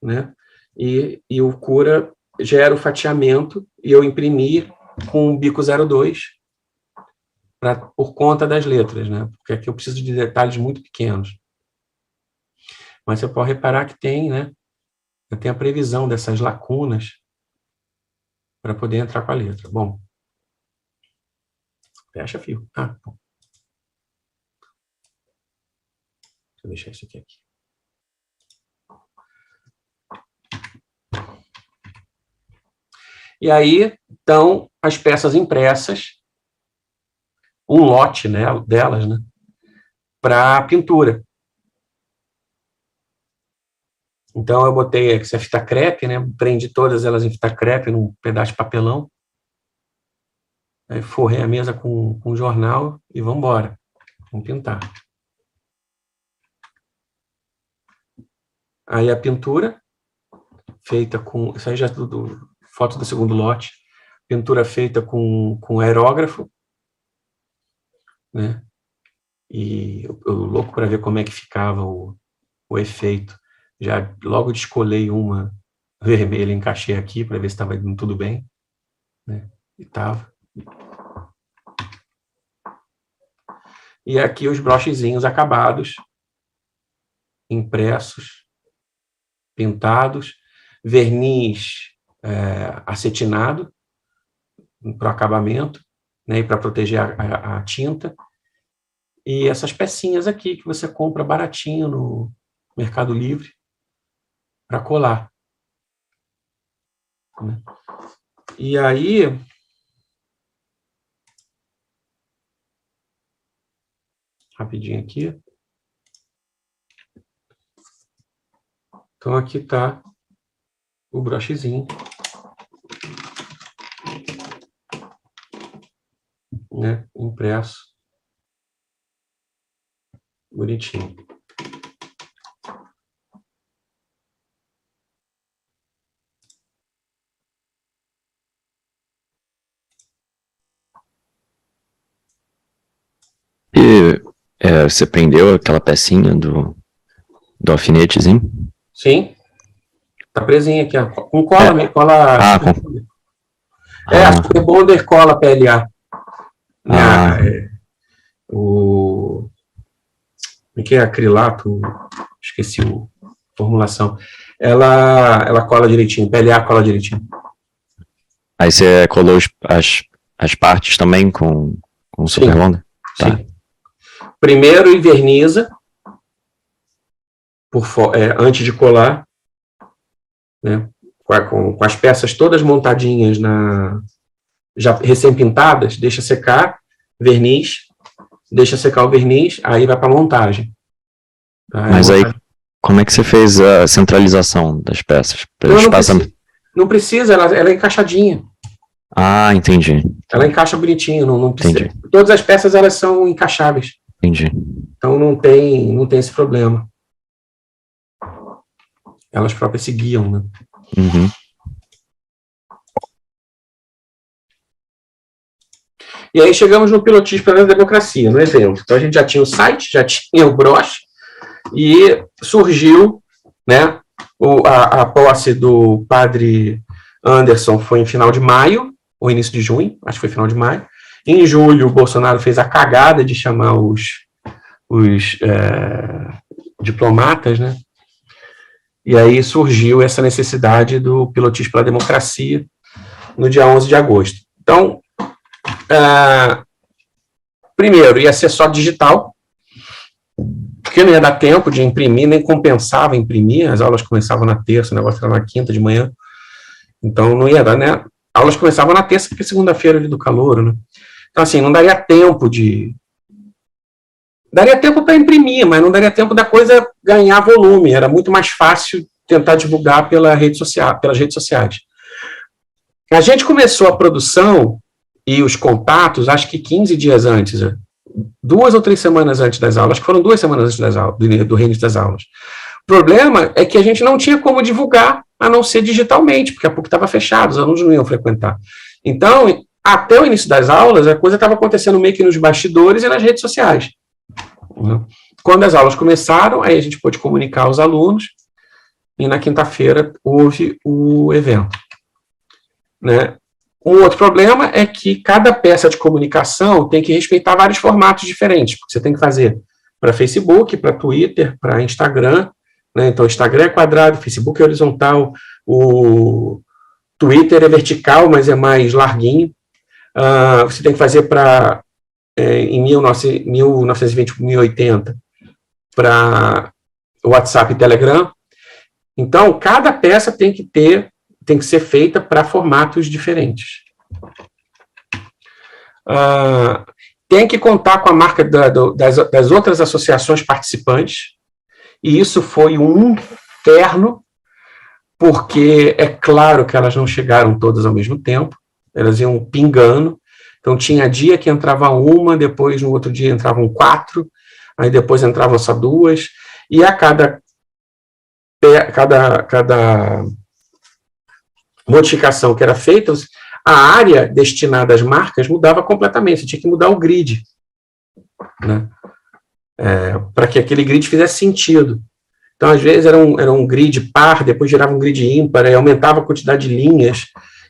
né? E o cura gera o fatiamento e eu imprimir com o bico 02 por conta das letras, né? Porque aqui eu preciso de detalhes muito pequenos. Mas você pode reparar que tem, né? Eu tenho a previsão dessas lacunas para poder entrar com a letra. Bom, fecha fio. Bom. Deixa eu deixar isso aqui. E aí, estão as peças impressas, um lote, né, delas, né, para pintura. Então, eu botei essa fita crepe, né, prendi todas elas em fita crepe, num pedaço de papelão. Aí forrei a mesa com jornal e vamos embora. Vamos pintar. Aí a pintura, feita com... Isso aí já é tudo... Foto do segundo lote. Pintura feita com aerógrafo, né? E eu louco para ver como é que ficava o efeito. Já logo descolei uma vermelha, encaixei aqui para ver se estava indo tudo bem, né? E estava. E aqui os brochezinhos acabados, impressos, pintados, verniz acetinado para o acabamento, né, e para proteger a tinta. E essas pecinhas aqui que você compra baratinho no Mercado Livre para colar. Né? E aí... Rapidinho aqui. Então, aqui está o brochezinho. Né? Impresso. Bonitinho. E você prendeu aquela pecinha do alfinetezinho? Sim. Tá presinha aqui, ó. Com cola, cola. A Super Bonder cola PLA. Né? O que é acrilato? Esqueci a formulação. Ela cola direitinho, PLA cola direitinho. Aí você colou as partes também com o Super Bonder? Tá. Sim. Primeiro inverniza, antes de colar, né, com as peças todas montadinhas, já recém-pintadas, deixa secar, verniz, deixa secar o verniz, aí vai para a montagem. Mas aí, como é que você fez a centralização das peças? Não precisa, ela é encaixadinha. Ah, entendi. Ela encaixa bonitinho, não precisa. Entendi. Todas as peças elas são encaixáveis. Entendi. Então não tem esse problema. Elas próprias se guiam, né? Uhum. E aí chegamos no pilotismo para a democracia, no evento. Então a gente já tinha o site, já tinha o broche, e surgiu, né, a posse do padre Anderson foi em final de maio, ou início de junho, acho que foi final de maio. Em julho, o Bolsonaro fez a cagada de chamar os diplomatas, né? E aí surgiu essa necessidade do Pilotis pela Democracia no dia 11 de agosto. Então, primeiro, ia ser só digital, porque não ia dar tempo de imprimir, nem compensava imprimir, as aulas começavam na terça, o negócio era na quinta de manhã, então não ia dar, né? Aulas começavam na terça, porque segunda-feira ali do calouro, né? Então, assim, não daria tempo de... Daria tempo para imprimir, mas não daria tempo da coisa ganhar volume, era muito mais fácil tentar divulgar pelas redes sociais. A gente começou a produção e os contatos, acho que 15 dias antes, 2 ou 3 semanas antes das aulas, acho que foram 2 semanas antes das aulas, do reinício das aulas. O problema é que a gente não tinha como divulgar, a não ser digitalmente, porque a PUC estava fechada, os alunos não iam frequentar. Então, até o início das aulas, a coisa estava acontecendo meio que nos bastidores e nas redes sociais. Quando as aulas começaram, aí a gente pôde comunicar aos alunos, e na quinta-feira houve o evento. Né? Um outro problema é que cada peça de comunicação tem que respeitar vários formatos diferentes, porque você tem que fazer para Facebook, para Twitter, para Instagram, né? Então o Instagram é quadrado, o Facebook é horizontal, o Twitter é vertical, mas é mais larguinho. Você tem que fazer para em 1920, 1080, para WhatsApp e Telegram. Então, cada peça tem que ser feita para formatos diferentes. Tem que contar com a marca das outras associações participantes, e isso foi um inferno, porque é claro que elas não chegaram todas ao mesmo tempo, elas iam pingando, então tinha dia que entrava uma, depois no outro dia entravam 4, aí depois entravam só 2, e a cada modificação que era feita, a área destinada às marcas mudava completamente, você tinha que mudar o grid, né? Para que aquele grid fizesse sentido. Então, às vezes, era um grid par, depois girava um grid ímpar, e aumentava a quantidade de linhas,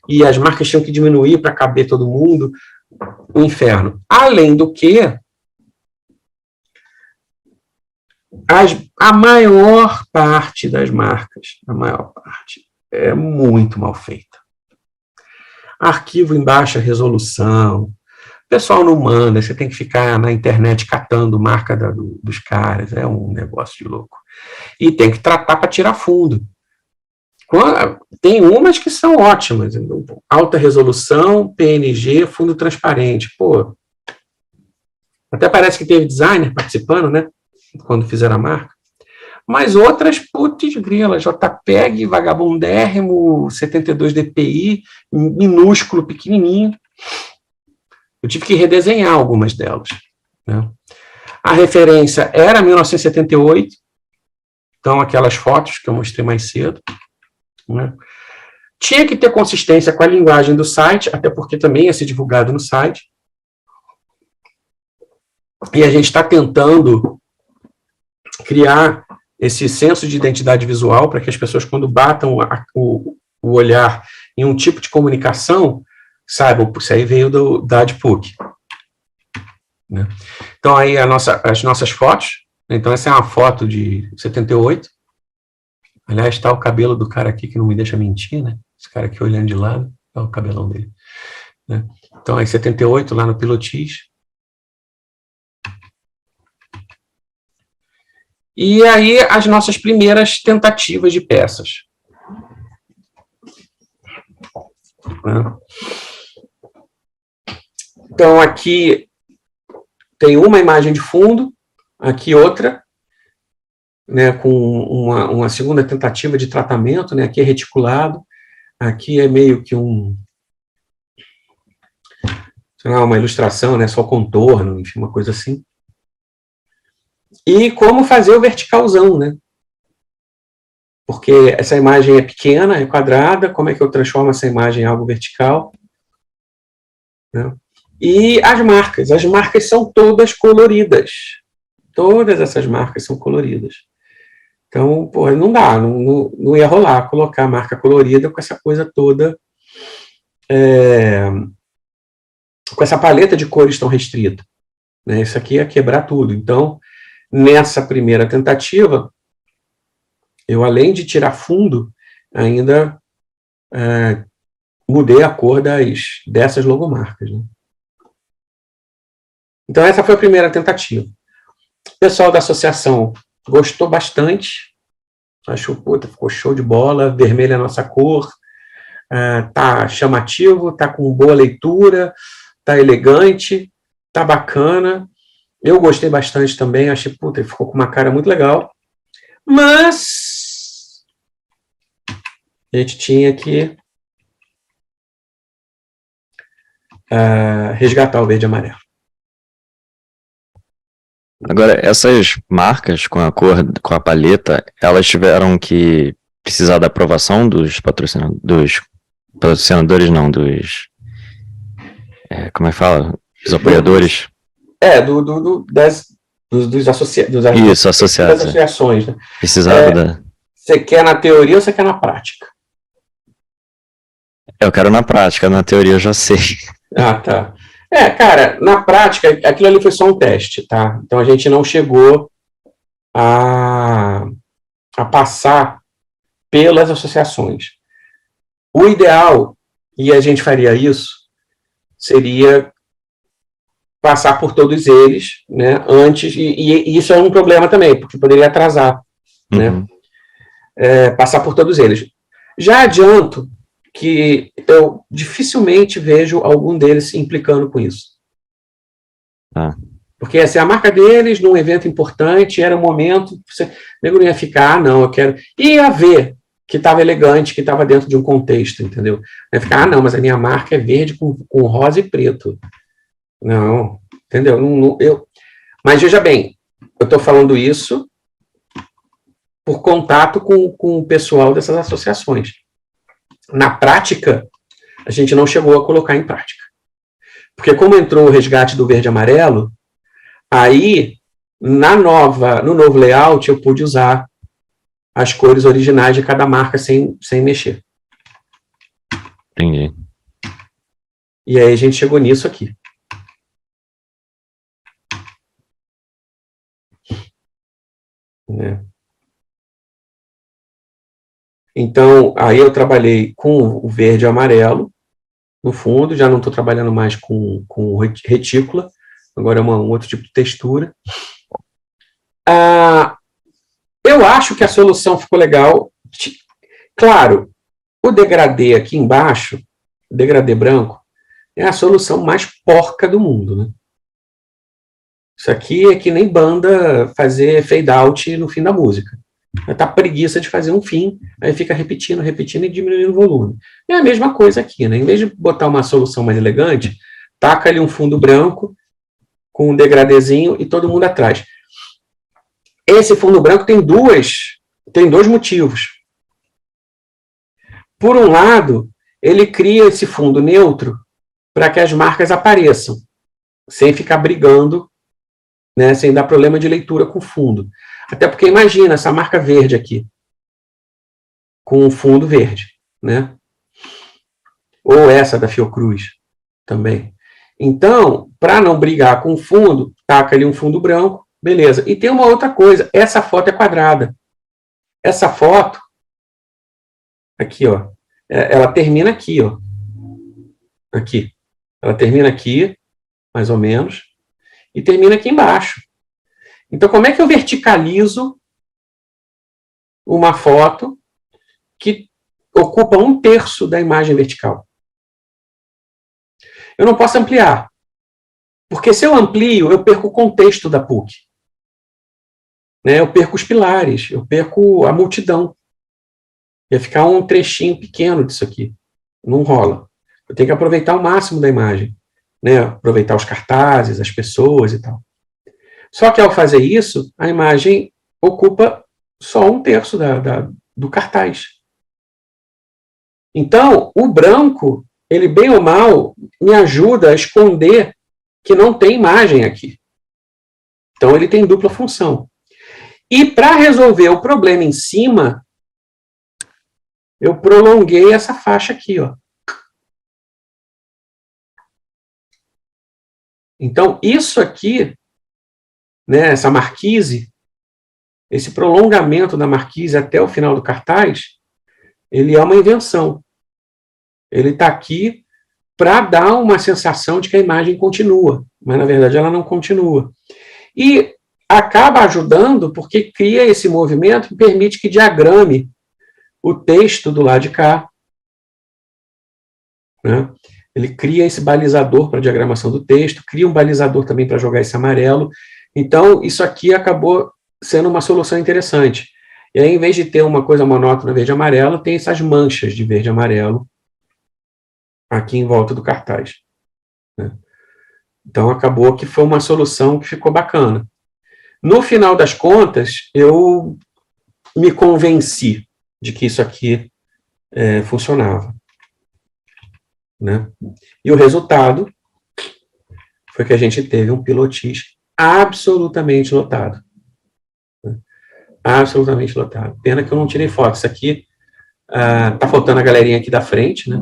e as marcas tinham que diminuir para caber todo mundo, um inferno. Além do que, a maior parte das marcas, é muito mal feita. Arquivo em baixa resolução, o pessoal não manda, você tem que ficar na internet catando marca dos caras, é um negócio de louco. E tem que tratar para tirar fundo. Tem umas que são ótimas, alta resolução, PNG, fundo transparente, pô. Até parece que teve designer participando, né, quando fizeram a marca. Mas outras, putz grila, JPEG, vagabundérrimo, 72 dpi, minúsculo, pequenininho. Eu tive que redesenhar algumas delas, né? A referência era 1978, então aquelas fotos que eu mostrei mais cedo, né? Tinha que ter consistência com a linguagem do site, até porque também ia ser divulgado no site. E a gente está tentando criar esse senso de identidade visual para que as pessoas, quando batam o olhar em um tipo de comunicação, saibam, isso aí veio da ADPUC. Né? Então, aí as nossas fotos, então essa é uma foto de 78, aliás, está o cabelo do cara aqui que não me deixa mentir, né? Esse cara aqui olhando de lado, é o cabelão dele. Né? Então, aí 78, lá no Pilotis. E aí, as nossas primeiras tentativas de peças. Então, aqui tem uma imagem de fundo, aqui outra, né, com uma segunda tentativa de tratamento, né, aqui é reticulado, aqui é meio que uma ilustração, né, só contorno, enfim, uma coisa assim. E como fazer o verticalzão, né? Porque essa imagem é pequena, é quadrada, como é que eu transformo essa imagem em algo vertical? Né? E as marcas são todas coloridas. Todas essas marcas são coloridas. Então, pô, não dá, não ia rolar colocar marca colorida com essa coisa toda, com essa paleta de cores tão restrita. Né? Isso aqui ia quebrar tudo. Então, nessa primeira tentativa, eu, além de tirar fundo, ainda mudei a cor dessas logomarcas, né? Então, essa foi a primeira tentativa. O pessoal da associação gostou bastante, achou, puta, ficou show de bola, vermelho é a nossa cor, tá chamativo, tá com boa leitura, tá elegante, tá bacana. Eu gostei bastante também, achei, puta, ele ficou com uma cara muito legal. Mas a gente tinha que resgatar o verde e amarelo. Agora, essas marcas com a cor, com a palheta, elas tiveram que precisar da aprovação dos patrocinadores, não, como é que fala? Dos apoiadores? Dos Isso, associados. Das associações. Né? Precisava da... Você quer na teoria ou você quer na prática? Eu quero na prática, na teoria eu já sei. Ah, tá. Cara, na prática, aquilo ali foi só um teste, tá? Então a gente não chegou a passar pelas associações. O ideal, e a gente faria isso, seria passar por todos eles, né, antes, e isso é um problema também, porque poderia atrasar, né, passar por todos eles. Já adianto que eu dificilmente vejo algum deles se implicando com isso. Porque essa é a marca deles, num evento importante, era um momento, o nego não ia ficar, não, eu quero... Ia ver que estava elegante, que estava dentro de um contexto, entendeu? Ia ficar, não, mas a minha marca é verde com rosa e preto. Não, entendeu? Mas veja bem, eu estou falando isso por contato com o pessoal dessas associações. Na prática, a gente não chegou a colocar em prática. Porque como entrou o resgate do verde e amarelo, aí, no novo layout, eu pude usar as cores originais de cada marca sem mexer. Entendi. E aí a gente chegou nisso aqui. Né? Então, aí eu trabalhei com o verde e amarelo, no fundo, já não estou trabalhando mais com retícula, agora é um outro tipo de textura. Eu acho que a solução ficou legal. Claro, o degradê aqui embaixo, o degradê branco, é a solução mais porca do mundo, né? Isso aqui é que nem banda fazer fade out no fim da música. Tá preguiça de fazer um fim, aí fica repetindo e diminuindo o volume. É a mesma coisa aqui, né? Em vez de botar uma solução mais elegante, taca ali um fundo branco com um degradêzinho e todo mundo atrás. Esse fundo branco tem dois motivos. Por um lado, ele cria esse fundo neutro para que as marcas apareçam, sem ficar brigando, né, sem dar problema de leitura com o fundo. Até porque imagina essa marca verde aqui, com um fundo verde, né? Ou essa da Fiocruz também. Então, para não brigar com o fundo, taca ali um fundo branco, beleza. E tem uma outra coisa, essa foto é quadrada. Essa foto, aqui, ó, ela termina aqui, ó. Aqui. Ela termina aqui, mais ou menos, e termina aqui embaixo. Então, como é que eu verticalizo uma foto que ocupa 1/3 da imagem vertical? Eu não posso ampliar. Porque se eu amplio, eu perco o contexto da PUC. Né? Eu perco os pilares, eu perco a multidão. Ia ficar um trechinho pequeno disso aqui. Não rola. Eu tenho que aproveitar o máximo da imagem. Né? Aproveitar os cartazes, as pessoas e tal. Só que ao fazer isso, a imagem ocupa só 1/3 do cartaz. Então, o branco, ele bem ou mal, me ajuda a esconder que não tem imagem aqui. Então, ele tem dupla função. E para resolver o problema em cima, eu prolonguei essa faixa aqui, ó. Então, isso aqui, né, essa marquise, esse prolongamento da marquise até o final do cartaz, ele é uma invenção. Ele está aqui para dar uma sensação de que a imagem continua, mas na verdade ela não continua. E acaba ajudando porque cria esse movimento que permite que diagrame o texto do lado de cá, né? Ele cria esse balizador para a diagramação do texto, cria um balizador também para jogar esse amarelo. Então, isso aqui acabou sendo uma solução interessante. E aí, em vez de ter uma coisa monótona verde e amarelo, tem essas manchas de verde e amarelo aqui em volta do cartaz, né? Então, acabou que foi uma solução que ficou bacana. No final das contas, eu me convenci de que isso aqui funcionava, né? E o resultado foi que a gente teve um pilotis absolutamente lotado, né? Absolutamente lotado. Pena que eu não tirei foto. Isso aqui tá faltando a galerinha aqui da frente, né?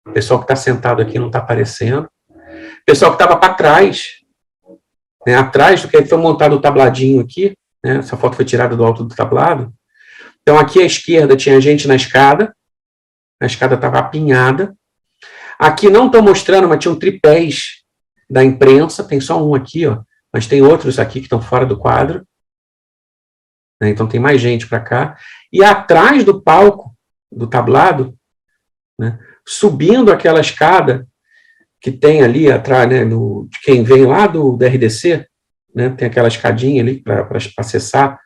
O pessoal que está sentado aqui não está aparecendo. O pessoal que estava para trás, né, atrás do que foi montado o tabladinho aqui, né? Essa foto foi tirada do alto do tablado. Então, aqui à esquerda tinha gente na escada, a escada estava apinhada. Aqui não estou mostrando, mas tinham tripés da imprensa, tem só um aqui, ó, mas tem outros aqui que estão fora do quadro, né? Então tem mais gente para cá. E atrás do palco, do tablado, né, subindo aquela escada que tem ali atrás, né, de quem vem lá do RDC, né, tem aquela escadinha ali para acessar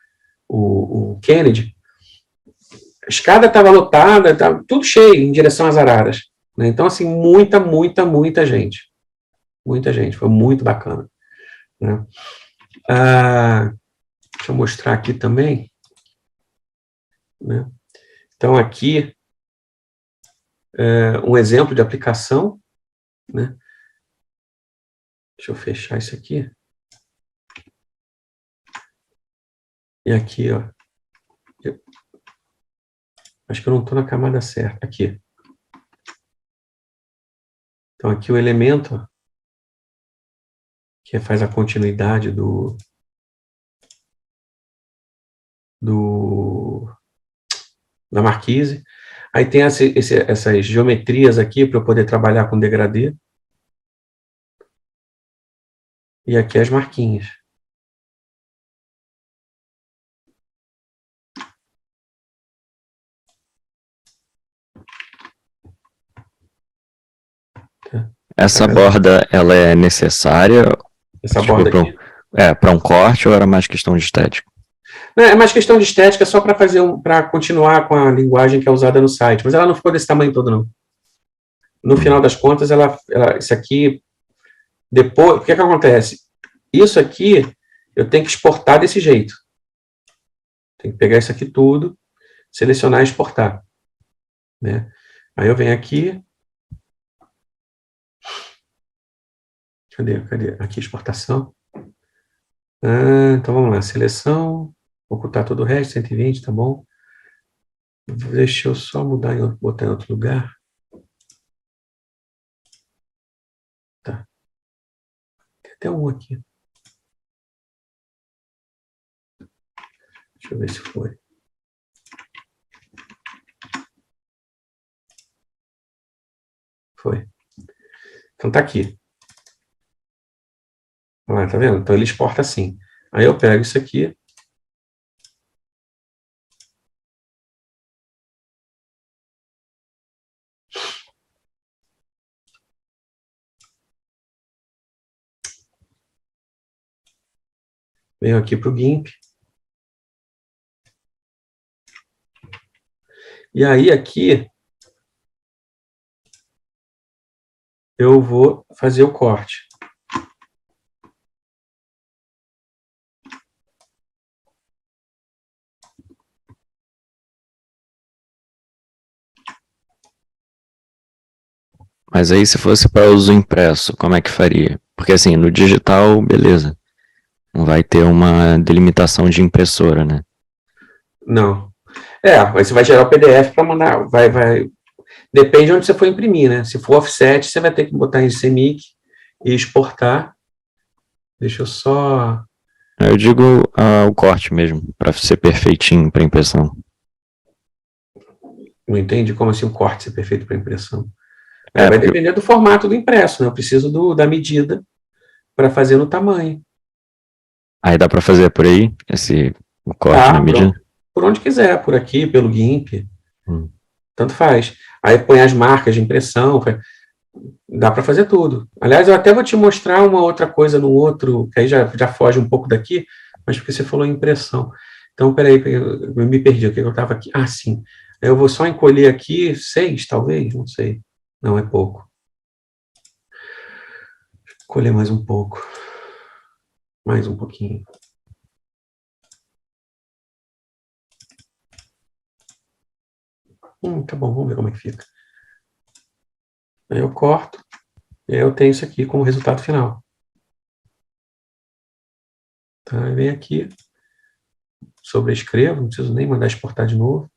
o Kennedy. A escada estava lotada, estava tudo cheio em direção às araras, né? Então, assim, muita gente. Muita gente, foi muito bacana, né? Deixa eu mostrar aqui também, né? Então, aqui, um exemplo de aplicação, né? Deixa eu fechar isso aqui. E aqui, ó. Acho que eu não estou na camada certa. Aqui. Então, aqui o elemento, ó, que faz a continuidade da marquise. Aí tem essas geometrias aqui para eu poder trabalhar com degradê. E aqui as marquinhas. Essa borda, ela é necessária? Essa borda aqui? Para um corte ou era mais questão de estética? Não, é mais questão de estética, só para para continuar com a linguagem que é usada no site. Mas ela não ficou desse tamanho todo, não. No final das contas, isso aqui, depois, o que acontece? Isso aqui, eu tenho que exportar desse jeito. Tem que pegar isso aqui tudo, selecionar e exportar, né? Aí eu venho aqui. Cadê? Aqui, exportação. Então vamos lá, seleção, ocultar todo o resto, 120, tá bom. Deixa eu só mudar, botar em outro lugar. Tá. Tem até um aqui. Deixa eu ver se foi. Foi. Então tá aqui. Ah, tá vendo? Então ele exporta assim. Aí eu pego isso aqui. Venho aqui para o GIMP. E aí aqui eu vou fazer o corte. Mas aí, se fosse para uso impresso, como é que faria? Porque assim, no digital, beleza. Não vai ter uma delimitação de impressora, né? Não. Mas você vai gerar o PDF para mandar. Depende de onde você for imprimir, né? Se for offset, você vai ter que botar em CMYK e exportar. Deixa eu só Eu digo o corte mesmo, para ser perfeitinho para impressão. Não entende como assim o corte ser perfeito para impressão? Vai depender do formato do impresso, né? Eu preciso da medida para fazer no tamanho. Aí dá para fazer por aí, o corte na medida? Por onde quiser, por aqui, pelo GIMP. Tanto faz. Aí põe as marcas de impressão, dá para fazer tudo. Aliás, eu até vou te mostrar uma outra coisa no outro, que aí já foge um pouco daqui, mas porque você falou impressão. Então, peraí, eu me perdi, o que eu estava aqui? Ah, sim. Eu vou só encolher aqui 6, talvez, não sei. Não, é pouco. Encolher mais um pouco. Mais um pouquinho. Tá bom, vamos ver como é que fica. Aí eu corto, e aí eu tenho isso aqui como resultado final. Tá, aí vem aqui, sobrescrevo, não preciso nem mandar exportar de novo.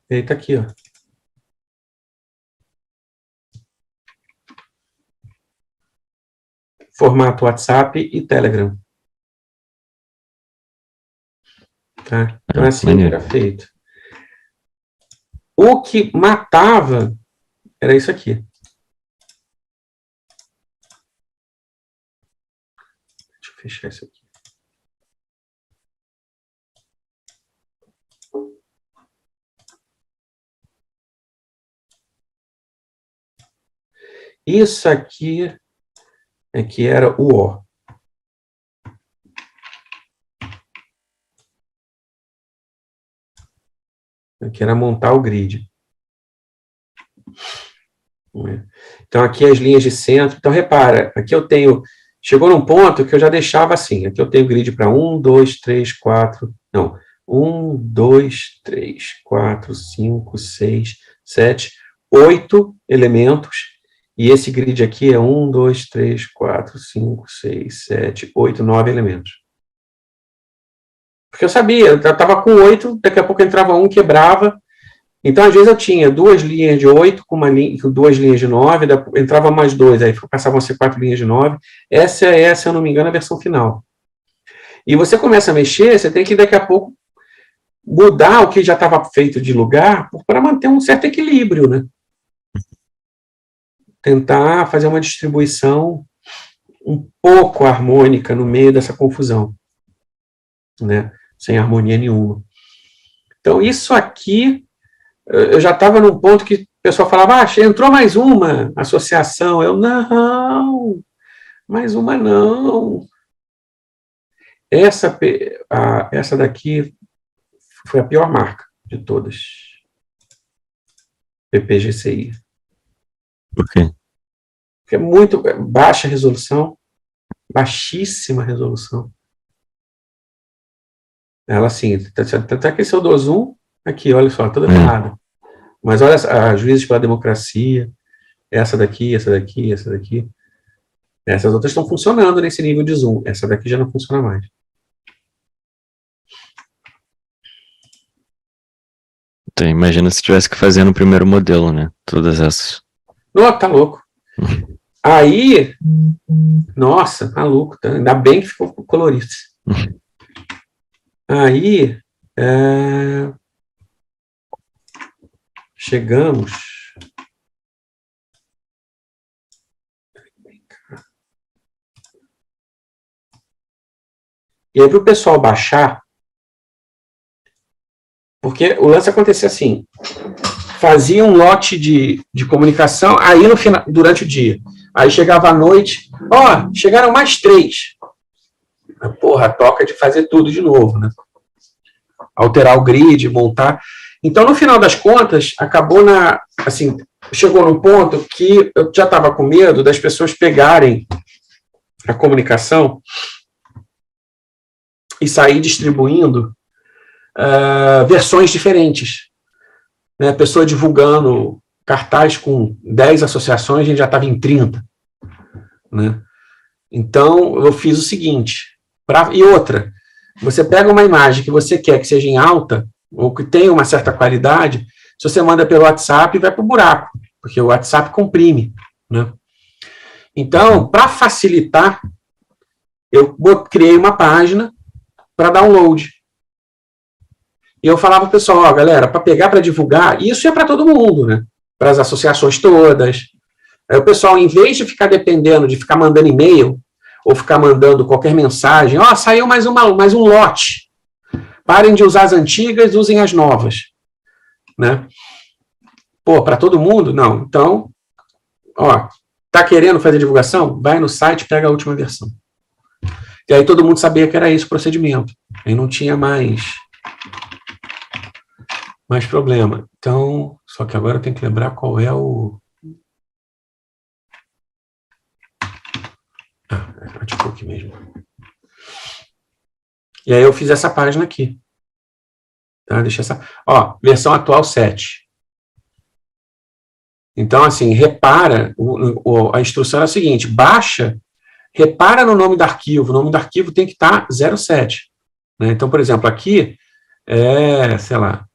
E aí tá aqui, ó. Formato WhatsApp e Telegram. Tá? Então, assim que era feito. O que matava era isso aqui. Deixa eu fechar isso aqui. Isso aqui é que era o O. Aqui era montar o grid. Então, aqui as linhas de centro. Então, repara, aqui eu tenho... Chegou num ponto que eu já deixava assim. Aqui eu tenho grid para 1, 2, 3, 4... Não. 1, 2, 3, 4, 5, 6, 7, 8 elementos. E esse grid aqui é 1, 2, 3, 4, 5, 6, 7, 8, 9 elementos. Porque eu sabia, eu estava com 8, daqui a pouco entrava um, quebrava. Então, às vezes, eu tinha 2 linhas de 8 com 2 linhas de 9, entrava mais 2, aí passavam a ser 4 linhas de 9. Essa é, se eu não me engano, a versão final. E você começa a mexer, você tem que, daqui a pouco, mudar o que já estava feito de lugar para manter um certo equilíbrio, né? Tentar fazer uma distribuição um pouco harmônica no meio dessa confusão, né? Sem harmonia nenhuma. Então, isso aqui, eu já estava num ponto que o pessoal falava, entrou mais uma associação. Eu, não, mais uma não. Essa daqui foi a pior marca de todas. PPGCI. Por quê? Porque é muito baixa resolução, baixíssima resolução. Ela, assim, até que esse eu dou zoom, aqui, olha só, toda errada. Mas olha, a Juízes pela Democracia, essa daqui, essa daqui, essa daqui. Essas outras estão funcionando nesse nível de zoom. Essa daqui já não funciona mais. Então, imagina se tivesse que fazer no primeiro modelo, né? Todas essas. Não, tá louco. Aí, nossa, maluco, tá? Ainda bem que ficou colorido. Aí, chegamos. E aí, para o pessoal baixar, porque o lance acontecia assim, fazia um lote de comunicação, aí no final, durante o dia. Aí chegava à noite, chegaram mais 3. Porra, toca de fazer tudo de novo, né? Alterar o grid, montar. Então, no final das contas, acabou assim, chegou num ponto que eu já estava com medo das pessoas pegarem a comunicação e sair distribuindo versões diferentes. Né? A pessoa divulgando cartaz com 10 associações, a gente já estava em 30. Né? Então, eu fiz o seguinte. E outra, você pega uma imagem que você quer que seja em alta, ou que tenha uma certa qualidade, se você manda pelo WhatsApp, vai para o buraco, porque o WhatsApp comprime, né? Então, para facilitar, eu criei uma página para download. E eu falava para o pessoal, ó, galera, para pegar, para divulgar, isso é para todo mundo, né? Para as associações todas. Aí o pessoal, em vez de ficar dependendo, de ficar mandando e-mail, ou ficar mandando qualquer mensagem, ó, saiu mais um lote. Parem de usar as antigas, usem as novas. Né? Pô, para todo mundo? Não. Então, ó, tá querendo fazer divulgação? Vai no site, pega a última versão. E aí todo mundo sabia que era esse o procedimento. Aí não tinha mais problema. Então, só que agora eu tenho que lembrar qual é o... é Outlook mesmo. E aí eu fiz essa página aqui. Tá? Deixa essa... Ó, versão atual 7. Então, assim, repara, a instrução é a seguinte, baixa, repara no nome do arquivo, o nome do arquivo tem que estar 07. Né? Então, por exemplo, aqui sei lá,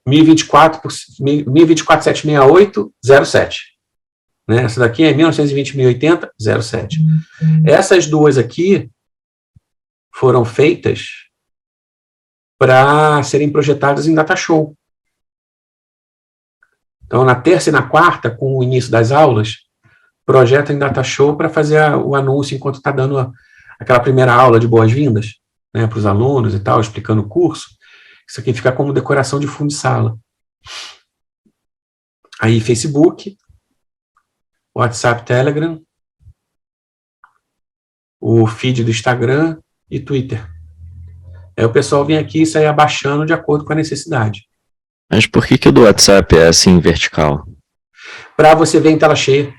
1024.768.07. Né? Essa daqui é 1920.1080.07. Essas duas aqui foram feitas para serem projetadas em Datashow. Então, na terça e na quarta, com o início das aulas, projeta em Datashow para fazer o anúncio enquanto está dando aquela primeira aula de boas-vindas, né, para os alunos e tal, explicando o curso. Isso aqui fica como decoração de fundo de sala. Aí, Facebook, WhatsApp, Telegram, o feed do Instagram e Twitter. Aí o pessoal vem aqui e sai abaixando de acordo com a necessidade. Mas por que o do WhatsApp é assim vertical? Para você ver em tela cheia.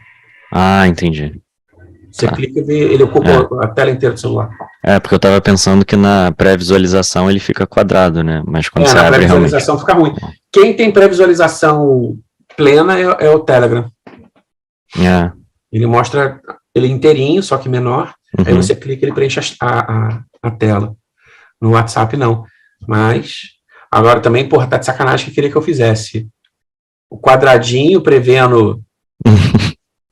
Ah, entendi. Você clica e vê, ele ocupa a tela inteira do celular. Porque eu tava pensando que na pré-visualização ele fica quadrado, né? Mas quando você na abre pré-visualização fica ruim. Quem tem pré-visualização plena é o Telegram. Ele mostra ele inteirinho, só que menor. Aí você clica e ele preenche a tela. No WhatsApp, não. Mas, agora também, porra, tá de sacanagem que queria que eu fizesse o quadradinho prevendo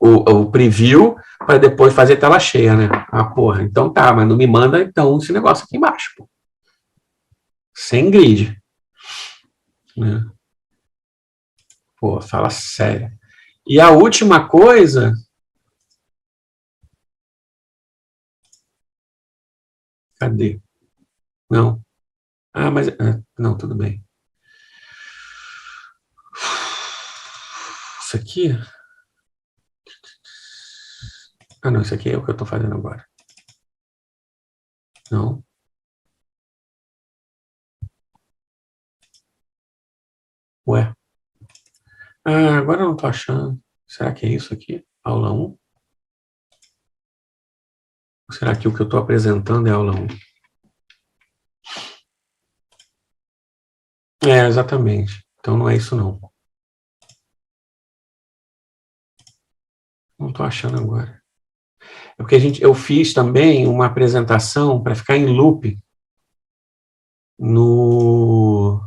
o preview para depois fazer tela cheia, né? Ah, porra, então tá, mas não me manda então esse negócio aqui embaixo, pô. Sem grid. Né? Pô, fala sério. E a última coisa... Cadê? Não. Ah, mas... não, tudo bem. Isso aqui... Ah, não, isso aqui é o que eu estou fazendo agora. Não. Ué. Ah, agora eu não estou achando. Será que é isso aqui? Aula 1? Ou será que o que eu estou apresentando é aula 1? Exatamente. Então não é isso não. Não estou achando agora. É porque eu fiz também uma apresentação para ficar em loop no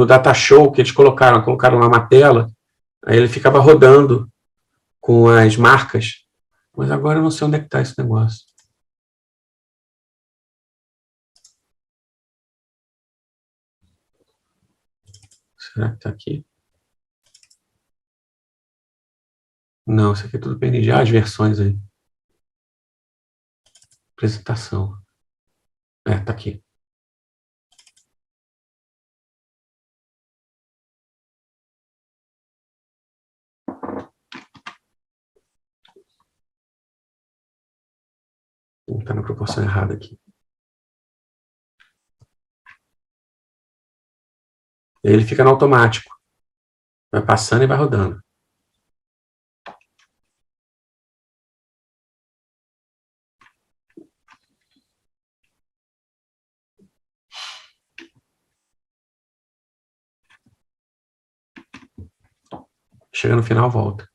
Datashow, que eles colocaram lá uma tela, aí ele ficava rodando com as marcas, mas agora eu não sei onde é que está esse negócio. Será que está aqui? Não, isso aqui é tudo PNG. As versões aí. Apresentação. Tá aqui. Está na proporção errada aqui. Ele fica no automático. Vai passando e vai rodando. Chega no final, volta.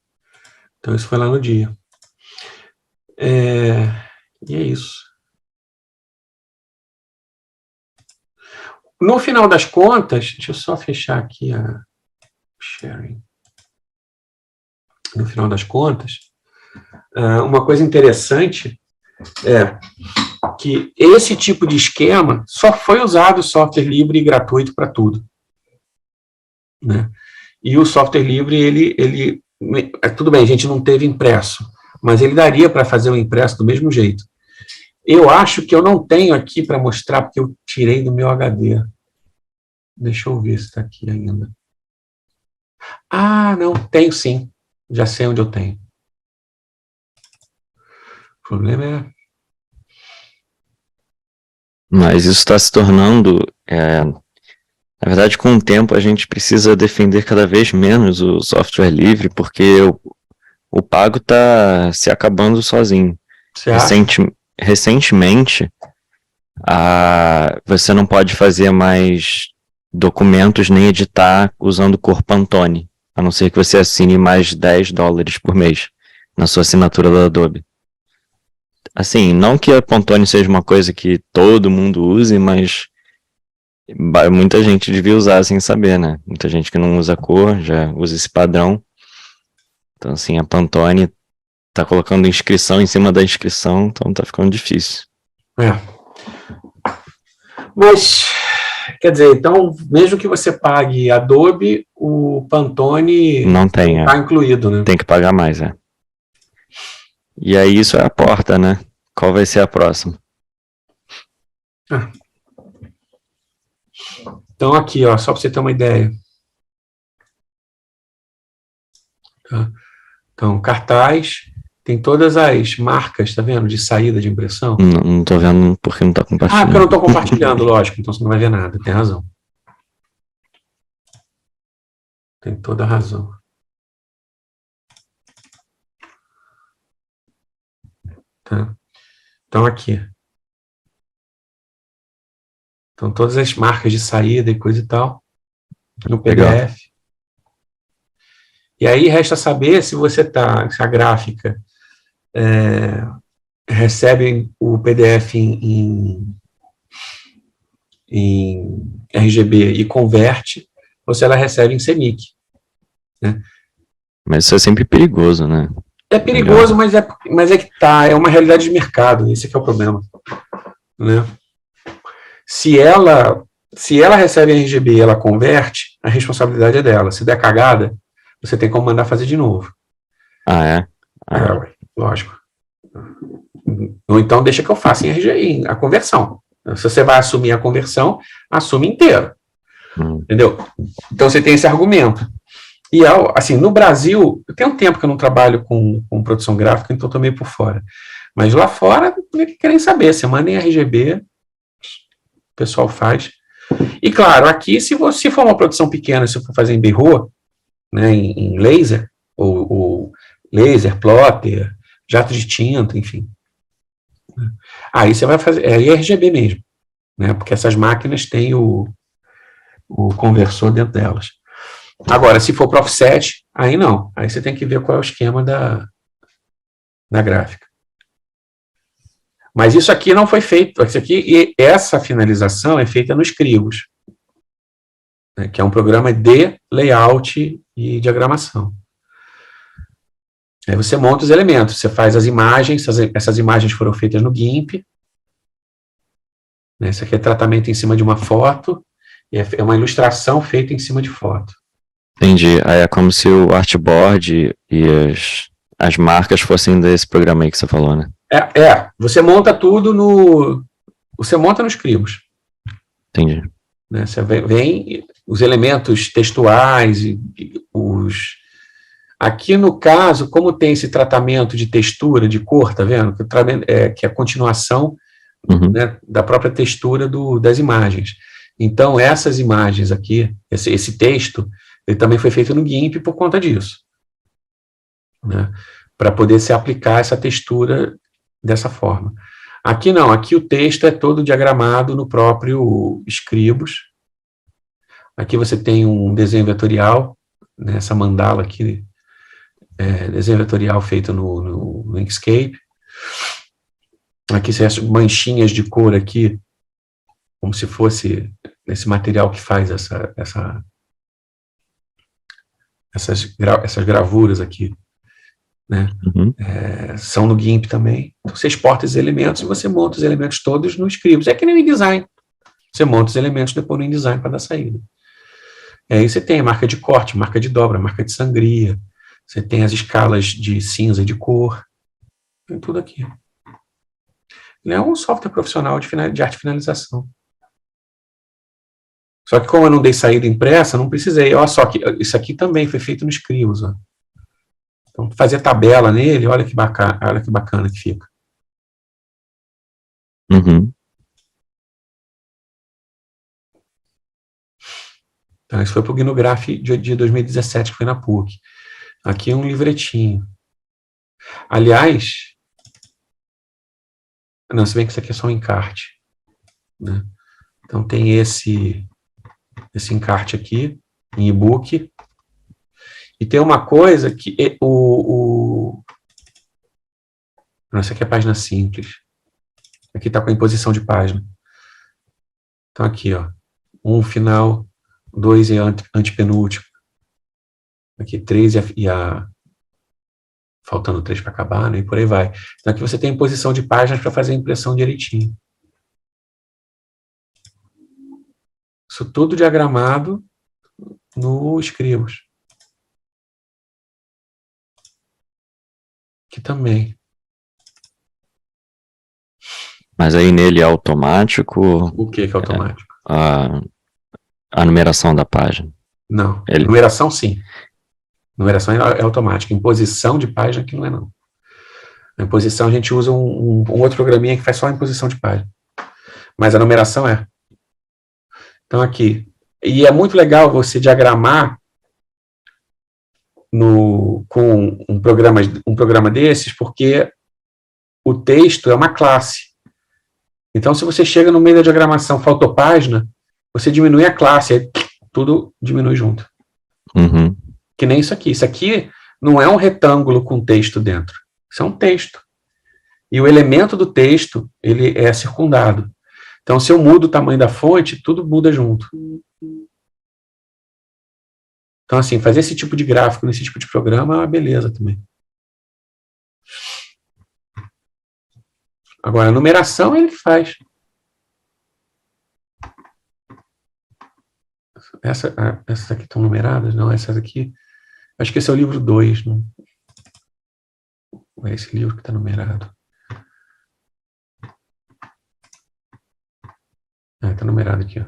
Então, isso foi lá no dia. E é isso. no final das contas, deixa eu só fechar aqui a sharing. No final das contas, uma coisa interessante é que esse tipo de esquema só foi usado software livre e gratuito para tudo, né? E o software livre, ele tudo bem, a gente não teve impresso, mas ele daria para fazer o impresso do mesmo jeito. Eu acho que eu não tenho aqui para mostrar, porque eu tirei do meu HD. Deixa eu ver se está aqui ainda. Ah, não, tenho sim. Já sei onde eu tenho. O problema é... Mas isso está se tornando... na verdade, com o tempo, a gente precisa defender cada vez menos o software livre, porque o pago está se acabando sozinho. Você acha? Recentemente, você não pode fazer mais documentos nem editar usando o cor Pantone, a não ser que você assine mais $10 por mês na sua assinatura da Adobe. Assim, não que a Pantone seja uma coisa que todo mundo use, mas muita gente devia usar sem saber, né? Muita gente que não usa cor já usa esse padrão. Então, assim, a Pantone tá colocando inscrição em cima da inscrição, então tá ficando difícil. Mas, quer dizer, então, mesmo que você pague Adobe, o Pantone não está incluído, né? Tem que pagar mais, E aí isso é a porta, né? Qual vai ser a próxima? Então, aqui, ó, só para você ter uma ideia. Tá? Então, cartaz, tem todas as marcas, tá vendo? De saída de impressão. Não tô vendo porque não tá compartilhando. Porque eu não tô compartilhando, lógico, então você não vai ver nada, tem razão. Tem toda a razão. Tá? Então, aqui. Então, todas as marcas de saída e coisa e tal, no PDF. Legal. E aí, resta saber se se a gráfica recebe o PDF em RGB e converte, ou se ela recebe em CMYK. Né? Mas isso é sempre perigoso, né? É perigoso, mas é que é uma realidade de mercado, esse que é o problema. Né? Se ela recebe RGB e ela converte, a responsabilidade é dela. Se der cagada, você tem como mandar fazer de novo. Lógico. Ou então deixa que eu faça em RGB, a conversão. Se você vai assumir a conversão, assume inteiro. Entendeu? Então você tem esse argumento. E, assim, no Brasil, tem um tempo que eu não trabalho com produção gráfica, então estou meio por fora. Mas lá fora, querem saber, você manda em RGB, o pessoal faz. E, claro, aqui, se for uma produção pequena, se for fazer em BRO, né, em laser, ou laser, plotter, jato de tinta, enfim. Aí você vai fazer, é RGB mesmo, né, porque essas máquinas têm o conversor dentro delas. Agora, se for para offset, aí não. Aí você tem que ver qual é o esquema da gráfica. Mas isso aqui não foi feito. E essa finalização é feita no Scribus, né, que é um programa de layout e diagramação. Aí você monta os elementos, você faz as imagens, essas imagens foram feitas no GIMP. Né, isso aqui é tratamento em cima de uma foto, e é uma ilustração feita em cima de foto. Entendi. Aí é como se o artboard e as marcas fossem desse programa aí que você falou, né? Você monta tudo você monta nos Scribus. Entendi. Né, você vem os elementos textuais, aqui no caso, como tem esse tratamento de textura, de cor, tá vendo? Que é a continuação né, da própria textura das imagens. Então, essas imagens aqui, esse texto, ele também foi feito no GIMP por conta disso. Né, para poder se aplicar essa textura dessa forma. Aqui não, aqui o texto é todo diagramado no próprio Scribus. Aqui você tem um desenho vetorial, né, essa mandala aqui, desenho vetorial feito no Inkscape. Aqui você tem manchinhas de cor aqui, como se fosse nesse material que faz essas gravuras aqui, né? Uhum. São no GIMP também. Então, você exporta esses elementos e você monta os elementos todos no Scribus. É que nem o InDesign. Você monta os elementos depois no InDesign para dar saída. Aí você tem a marca de corte, marca de dobra, marca de sangria. Você tem as escalas de cinza e de cor. Tem tudo aqui. Ele é um software profissional de arte e finalização. Só que como eu não dei saída impressa, não precisei. Olha só, que isso aqui também foi feito no Scribus. Ó. Então, fazer tabela nele, olha que bacana que fica. Uhum. Então, isso foi para o Gnograph de 2017, que foi na PUC. Aqui é um livretinho. Aliás, não, se bem que isso aqui é só um encarte. Né? Então, tem esse encarte aqui, em e-book. E tem uma coisa que não, essa aqui é a página simples. Aqui está com a imposição de página. Então, aqui, ó. 1 final, 2 e antepenúltimo. Aqui 3 faltando 3 para acabar, né? E por aí vai. Então, aqui você tem imposição de páginas para fazer a impressão direitinho. Isso tudo diagramado no Scribus. Aqui também. Mas aí nele é automático O que é automático? a numeração da página? Não. Numeração, sim. Numeração é automática. Imposição de página que não é, não. Na imposição a gente usa um outro programinha que faz só a imposição de página. Mas a numeração é. Então aqui. E é muito legal você diagramar com um programa desses, porque o texto é uma classe. Então, se você chega no meio da diagramação, faltou página, você diminui a classe, aí tudo diminui junto. Uhum. Que nem isso aqui. Isso aqui não é um retângulo com texto dentro. Isso é um texto. E o elemento do texto, ele é circundado. Então, se eu mudo o tamanho da fonte, tudo muda junto. Então, assim, fazer esse tipo de gráfico nesse tipo de programa é uma beleza também. Agora, a numeração é ele que faz. Essas aqui estão numeradas? Não, essas aqui... Acho que esse é o livro 2. Não? É esse livro que está numerado. Está numerado aqui, ó.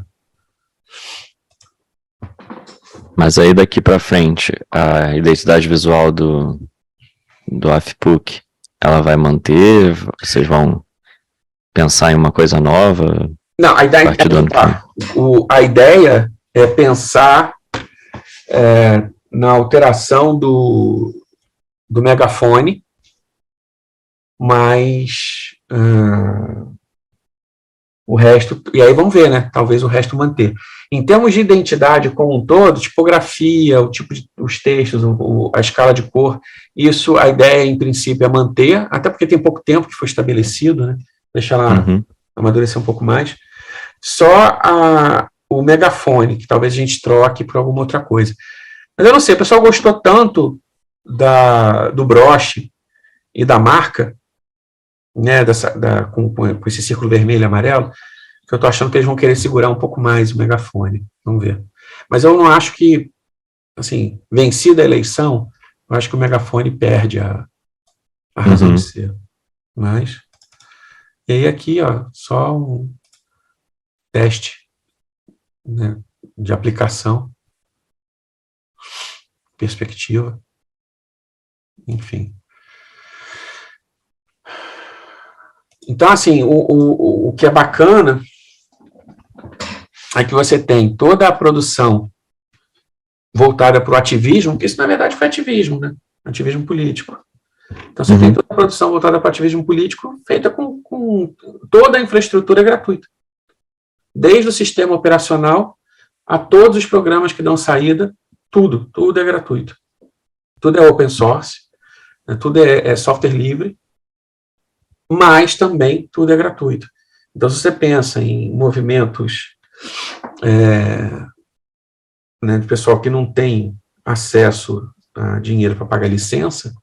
Mas aí daqui para frente, a identidade visual do AFPUC, ela vai manter? Vocês vão pensar em uma coisa nova? Não, a ideia é pensar na alteração do megafone, mas o resto, e aí vamos ver, né? Talvez o resto manter. Em termos de identidade como um todo, tipografia, o tipo os textos, a escala de cor, isso a ideia em princípio é manter, até porque tem pouco tempo que foi estabelecido, né? Deixa ela amadurecer um pouco mais. Só o megafone, que talvez a gente troque por alguma outra coisa. Mas eu não sei, o pessoal gostou tanto do broche e da marca, né, com esse círculo vermelho e amarelo, que eu estou achando que eles vão querer segurar um pouco mais o megafone. Vamos ver. Mas eu não acho que, assim, vencida a eleição, eu acho que o megafone perde a razão de ser. Mas, e aí aqui, ó, só um teste, né, de aplicação, perspectiva, enfim. Então, assim, o que é bacana é que você tem toda a produção voltada para o ativismo, porque isso, na verdade, foi ativismo, né? Ativismo político. Então, você tem toda a produção voltada para o ativismo político feita com toda a infraestrutura gratuita. Desde o sistema operacional a todos os programas que dão saída, tudo é gratuito. Tudo é open source, né? Tudo é software livre, mas também tudo é gratuito. Então, se você pensa em movimentos né, do pessoal que não tem acesso a dinheiro para pagar licença,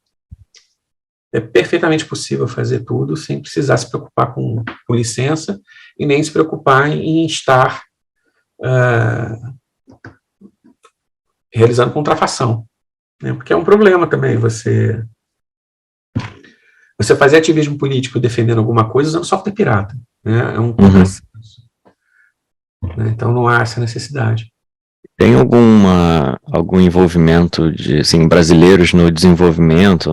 é perfeitamente possível fazer tudo sem precisar se preocupar com licença e nem se preocupar em estar realizando contrafação, né, porque é um problema também você fazer ativismo político defendendo alguma coisa usando software pirata, né, é um contrassenso, né, então não há essa necessidade. Tem algum envolvimento de, assim, brasileiros no desenvolvimento,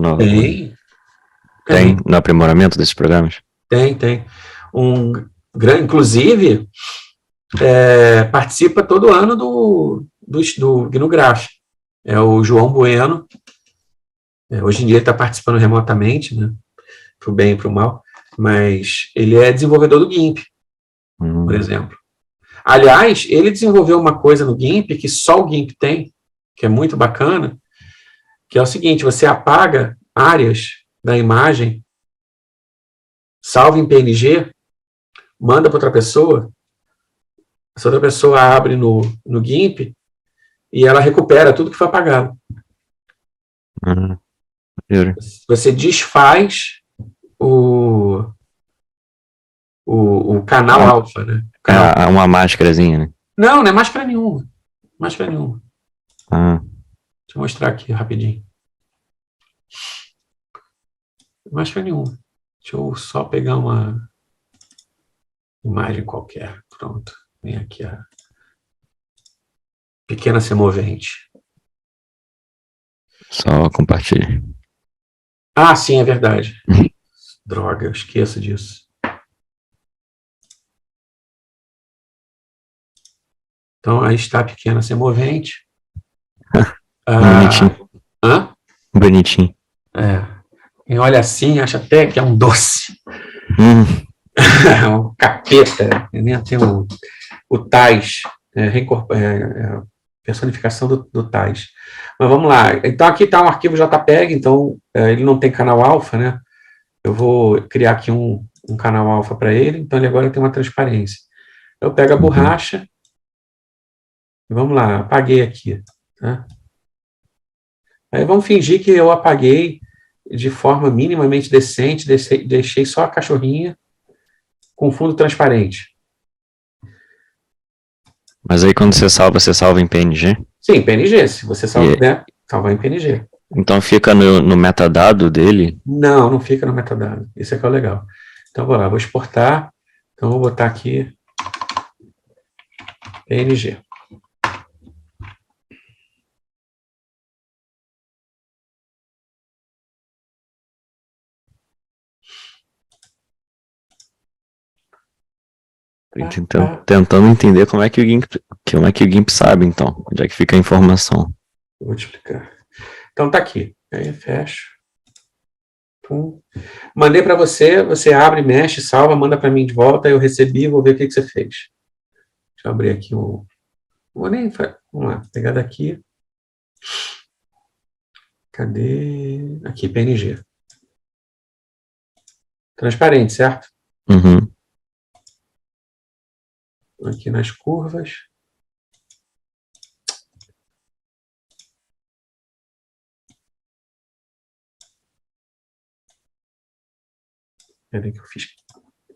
Tem, no aprimoramento desses programas? tem. Inclusive, participa todo ano do GNU-Graph. É o João Bueno. Hoje em dia ele está participando remotamente, né, para o bem e para o mal, mas ele é desenvolvedor do GIMP, por exemplo. Aliás, ele desenvolveu uma coisa no GIMP que só o GIMP tem, que é muito bacana, que é o seguinte: você apaga áreas da imagem, salva em PNG, manda para outra pessoa, essa outra pessoa abre no GIMP e ela recupera tudo que foi apagado. Você desfaz o canal alfa, né? Uma máscarazinha, né? Não é máscara nenhuma. Máscara nenhuma. Deixa eu mostrar aqui rapidinho. Máscara nenhuma. Deixa eu só pegar uma imagem qualquer. Pronto. Vem aqui a pequena semovente. Só compartilhe. Ah, sim, é verdade. Droga, eu esqueço disso. Então, aí está a pequena semovente. Bonitinho. Bonitinho. Quem olha assim acha até que é um doce. Um capeta. Tem o Tais. Personificação do Tais. Mas vamos lá. Então, aqui está um arquivo JPEG, então ele não tem canal alfa, né? Eu vou criar aqui um canal alfa para ele, então ele agora tem uma transparência. Eu pego a borracha, e vamos lá, apaguei aqui. Tá? Aí vamos fingir que eu apaguei de forma minimamente decente, deixei só a cachorrinha com fundo transparente. Mas aí quando você salva em PNG? Sim, PNG, se você salvar em PNG. Então fica no metadado dele? Não fica no metadado. Isso é que é o legal. Então vou lá, vou exportar. Então vou botar aqui PNG. Tentando entender como é que o GIMP sabe, então, onde é que fica a informação. Vou te explicar. Então tá aqui. Aí fecho. Pum. Mandei para você, você abre, mexe, salva, manda para mim de volta, eu recebi, vou ver o que você fez. Deixa eu abrir aqui o... Vamos lá, pegar daqui. Cadê? Aqui, PNG. Transparente, certo? Uhum. Aqui nas curvas. Peraí que eu fiz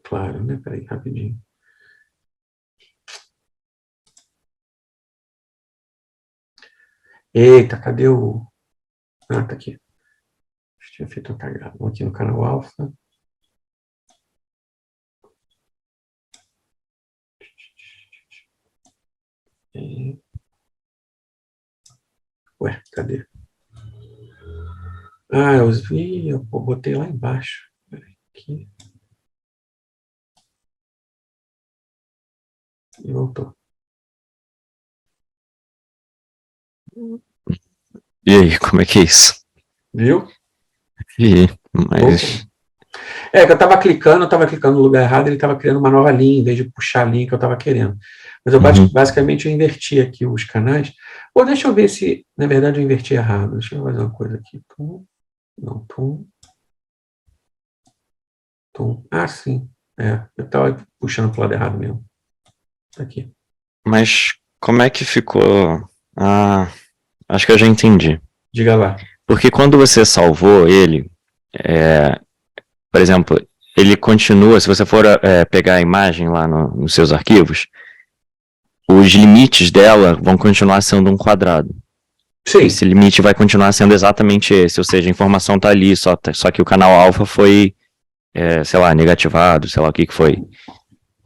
claro, né? Peraí, rapidinho. Eita, cadê o... Ah, tá aqui. Tinha feito uma cagada. Vamos aqui no canal alfa. Ué, cadê? Ah, eu vi, eu botei lá embaixo. Peraí, aqui. E voltou. E aí, como é que é isso? Viu? Mas... que eu estava clicando no lugar errado, ele estava criando uma nova linha, em vez de puxar a linha que eu estava querendo. Mas eu basicamente eu inverti aqui os canais. Ou deixa eu ver se, na verdade, eu inverti errado. Deixa eu fazer uma coisa aqui. Não, tum. Ah, sim. Eu estava puxando para o lado errado mesmo. Tá aqui. Mas como é que ficou? Ah, acho que eu já entendi. Diga lá. Porque quando você salvou ele, é, por exemplo, ele continua, se você for pegar a imagem lá nos seus arquivos, os limites dela vão continuar sendo um quadrado. Sim. Esse limite vai continuar sendo exatamente esse, ou seja, a informação está ali, só que o canal alfa foi, sei lá, negativado, sei lá o que foi.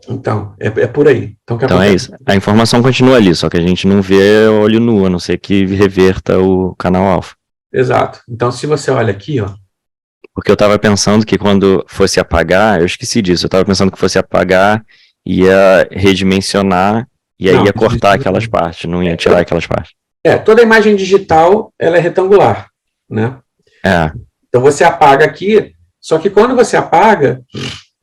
Então, é por aí. Então, o que Então é acontece? isso. A informação continua ali, só que a gente não vê olho nu, a não ser que reverta o canal alfa. Exato. Então, se você olha aqui, ó, Porque eu estava pensando que quando fosse apagar, eu esqueci disso, eu estava pensando que fosse apagar, ia redimensionar e aí não, ia cortar aquelas partes, não ia tirar aquelas partes. toda imagem digital, ela é retangular, né? É, Então, você apaga aqui, só que quando você apaga,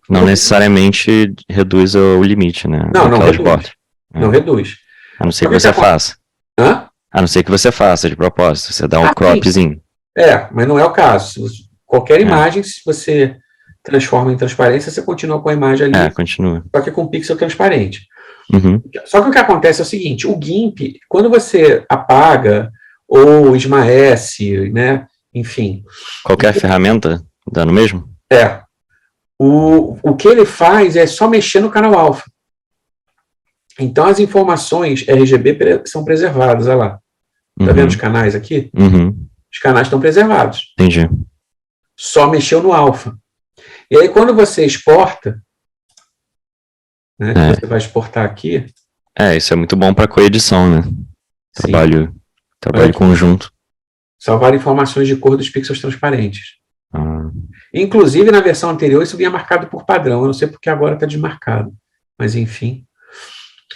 não necessariamente reduz o limite, né, não daquelas reduz. bordas. É. Não reduz. A não ser Só que que o que você acontece? faça. Hã? A não ser que você faça de propósito, você dá um Ah, sim. cropzinho. Mas não é o caso. Qualquer É, imagem, se você transforma em transparência, você continua com a imagem ali, continua. só que com pixel transparente. Uhum. Só que o que acontece é o seguinte, o GIMP, quando você apaga ou esmaece, né, enfim, Qualquer ferramenta dá no mesmo? é, o que ele faz é só mexer no canal alfa. Então as informações RGB são preservadas, olha lá. Tá vendo os Uhum. canais aqui? Uhum. Os canais estão preservados. Entendi. Só mexeu no alfa. E aí quando você exporta, né, que É, você vai exportar aqui, isso é muito bom para coedição, né? sim, Trabalho, olha trabalho aqui, conjunto. salvar informações de cor dos pixels transparentes. Ah, Inclusive, na versão anterior, isso vinha marcado por padrão. Eu não sei porque agora está desmarcado. Mas, enfim.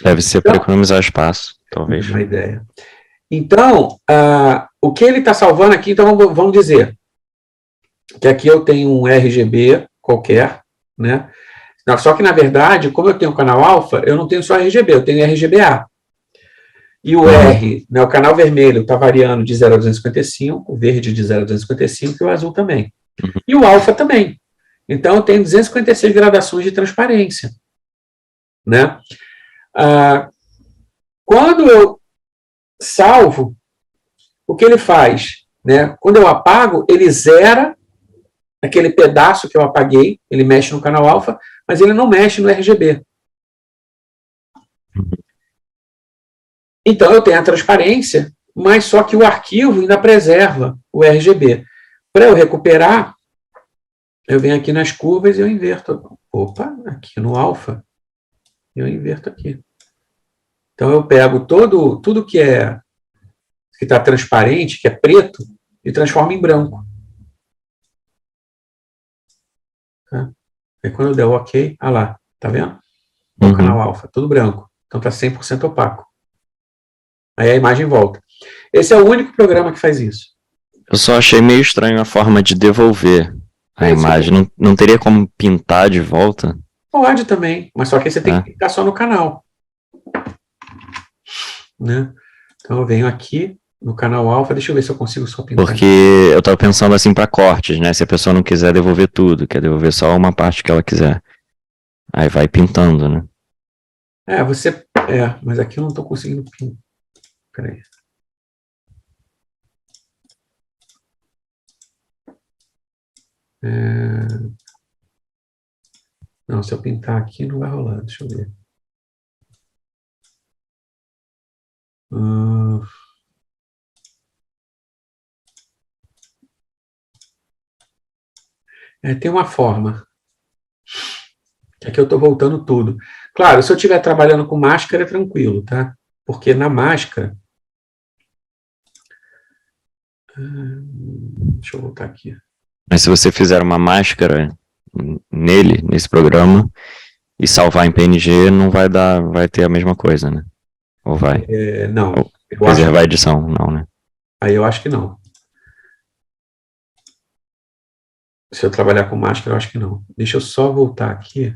deve ser para Então, economizar espaço, talvez. uma ideia. Então, o que ele está salvando aqui, então vamos dizer que aqui eu tenho um RGB qualquer, né? Só que, na verdade, como eu tenho o canal alfa, eu não tenho só RGB, eu tenho RGBA. E o Uhum. R, né, o canal vermelho, está variando de 0 a 255, o verde de 0 a 255 e o azul também. Uhum. E o alfa também. Então, eu tenho 256 gradações de transparência. Né? Quando eu salvo, o que ele faz? Né? Quando eu apago, ele zera aquele pedaço que eu apaguei, ele mexe no canal alfa, mas ele não mexe no RGB. Então eu tenho a transparência, mas só que o arquivo ainda preserva o RGB. Para eu recuperar, eu venho aqui nas curvas e eu inverto. Opa, aqui no alfa, eu inverto aqui. Então eu pego tudo que está transparente, que é preto, e transformo em branco. Tá? Aí quando eu der o OK, olha lá, tá vendo? Olha o canal alfa, tudo branco. Então está 100% opaco. Aí a imagem volta. Esse é o único programa que faz isso. Eu só achei meio estranho a forma de devolver a imagem. Sim, Não teria como pintar de volta? pode também, mas só que você tem É. que clicar só no canal. Né? Então eu venho aqui no canal alfa, deixa eu ver se eu consigo só pintar. Porque eu tava pensando assim para cortes, né? Se a pessoa não quiser devolver tudo, quer devolver só uma parte que ela quiser. Aí vai pintando, né? Mas aqui eu não estou conseguindo pintar. Peraí. Não, se eu pintar aqui não vai rolar, deixa eu ver. Tem uma forma. Aqui eu estou voltando tudo. Claro, se eu estiver trabalhando com máscara, é tranquilo, tá? Porque na máscara. Deixa eu voltar aqui. Mas se você fizer uma máscara nesse programa, e salvar em PNG, não vai dar, vai ter a mesma coisa, né? Ou vai? Não, Ou eu acho preservar a que, edição, não, né? aí eu acho que não. Se eu trabalhar com máscara, eu acho que não. Deixa eu só voltar aqui.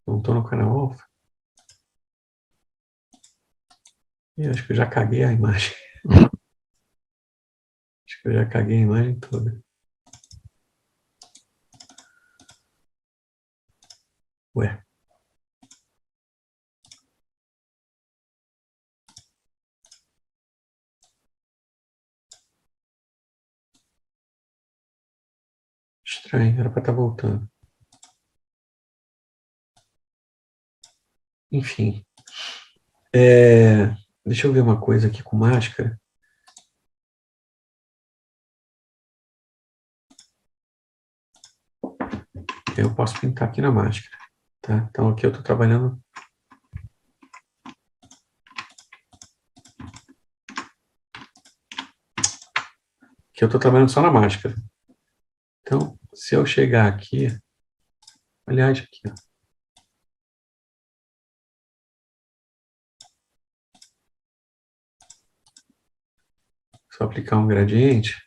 Não estou no canal alfa. Acho que eu já caguei a imagem. Acho que eu já caguei a imagem toda. Ué. Estranho, era para estar voltando. Enfim. Deixa eu ver uma coisa aqui com máscara. Eu posso pintar aqui na máscara. Tá? Então aqui eu estou trabalhando. Aqui eu estou trabalhando só na máscara. Então, se eu chegar aqui. Aliás, aqui, ó. Só aplicar um gradiente.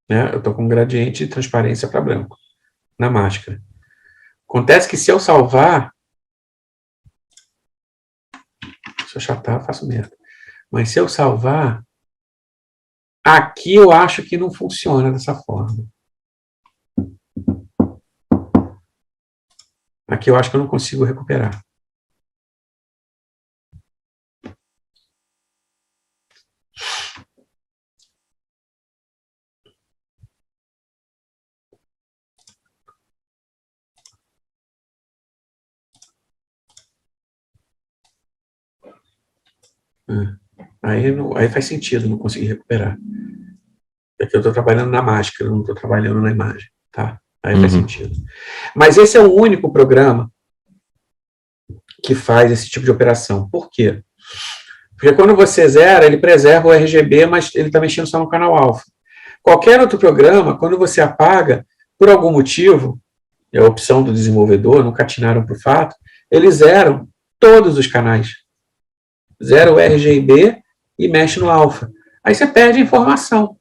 Eu estou com um gradiente de transparência para branco na máscara. Acontece que se eu salvar, se eu achatar, eu faço merda. Mas se eu salvar, aqui eu acho que não funciona dessa forma. Aqui eu acho que eu não consigo recuperar. Aí faz sentido não conseguir recuperar. Porque eu estou trabalhando na máscara, não estou trabalhando na imagem. Tá? Aí faz sentido. Mas esse é o único programa que faz esse tipo de operação. Por quê? Porque quando você zera, ele preserva o RGB, mas ele está mexendo só no canal alfa. Qualquer outro programa, quando você apaga, por algum motivo, é a opção do desenvolvedor, nunca atinaram para o fato, eles zeram todos os canais. Zera o RGB e mexe no alfa. Aí você perde a informação.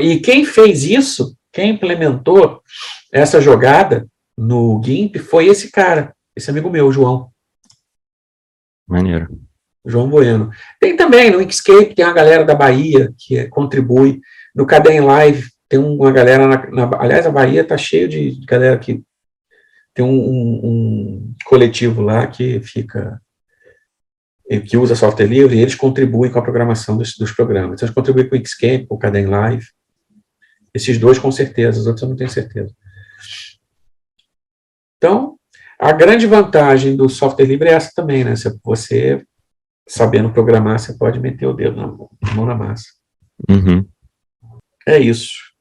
E quem fez isso, quem implementou essa jogada no GIMP foi esse cara, esse amigo meu, João. Maneiro. João Bueno. Tem também no Inkscape, tem uma galera da Bahia que contribui. No Cadem Live tem uma galera, aliás, a Bahia está cheio de galera que tem um coletivo lá que que usa software livre e eles contribuem com a programação dos programas. Então, eles contribuem com o Inkscape, com o Cadem Live. Esses dois, com certeza, os outros eu não tenho certeza. Então, a grande vantagem do software livre é essa também, né? Você, sabendo programar, você pode meter o dedo na mão na massa. É isso.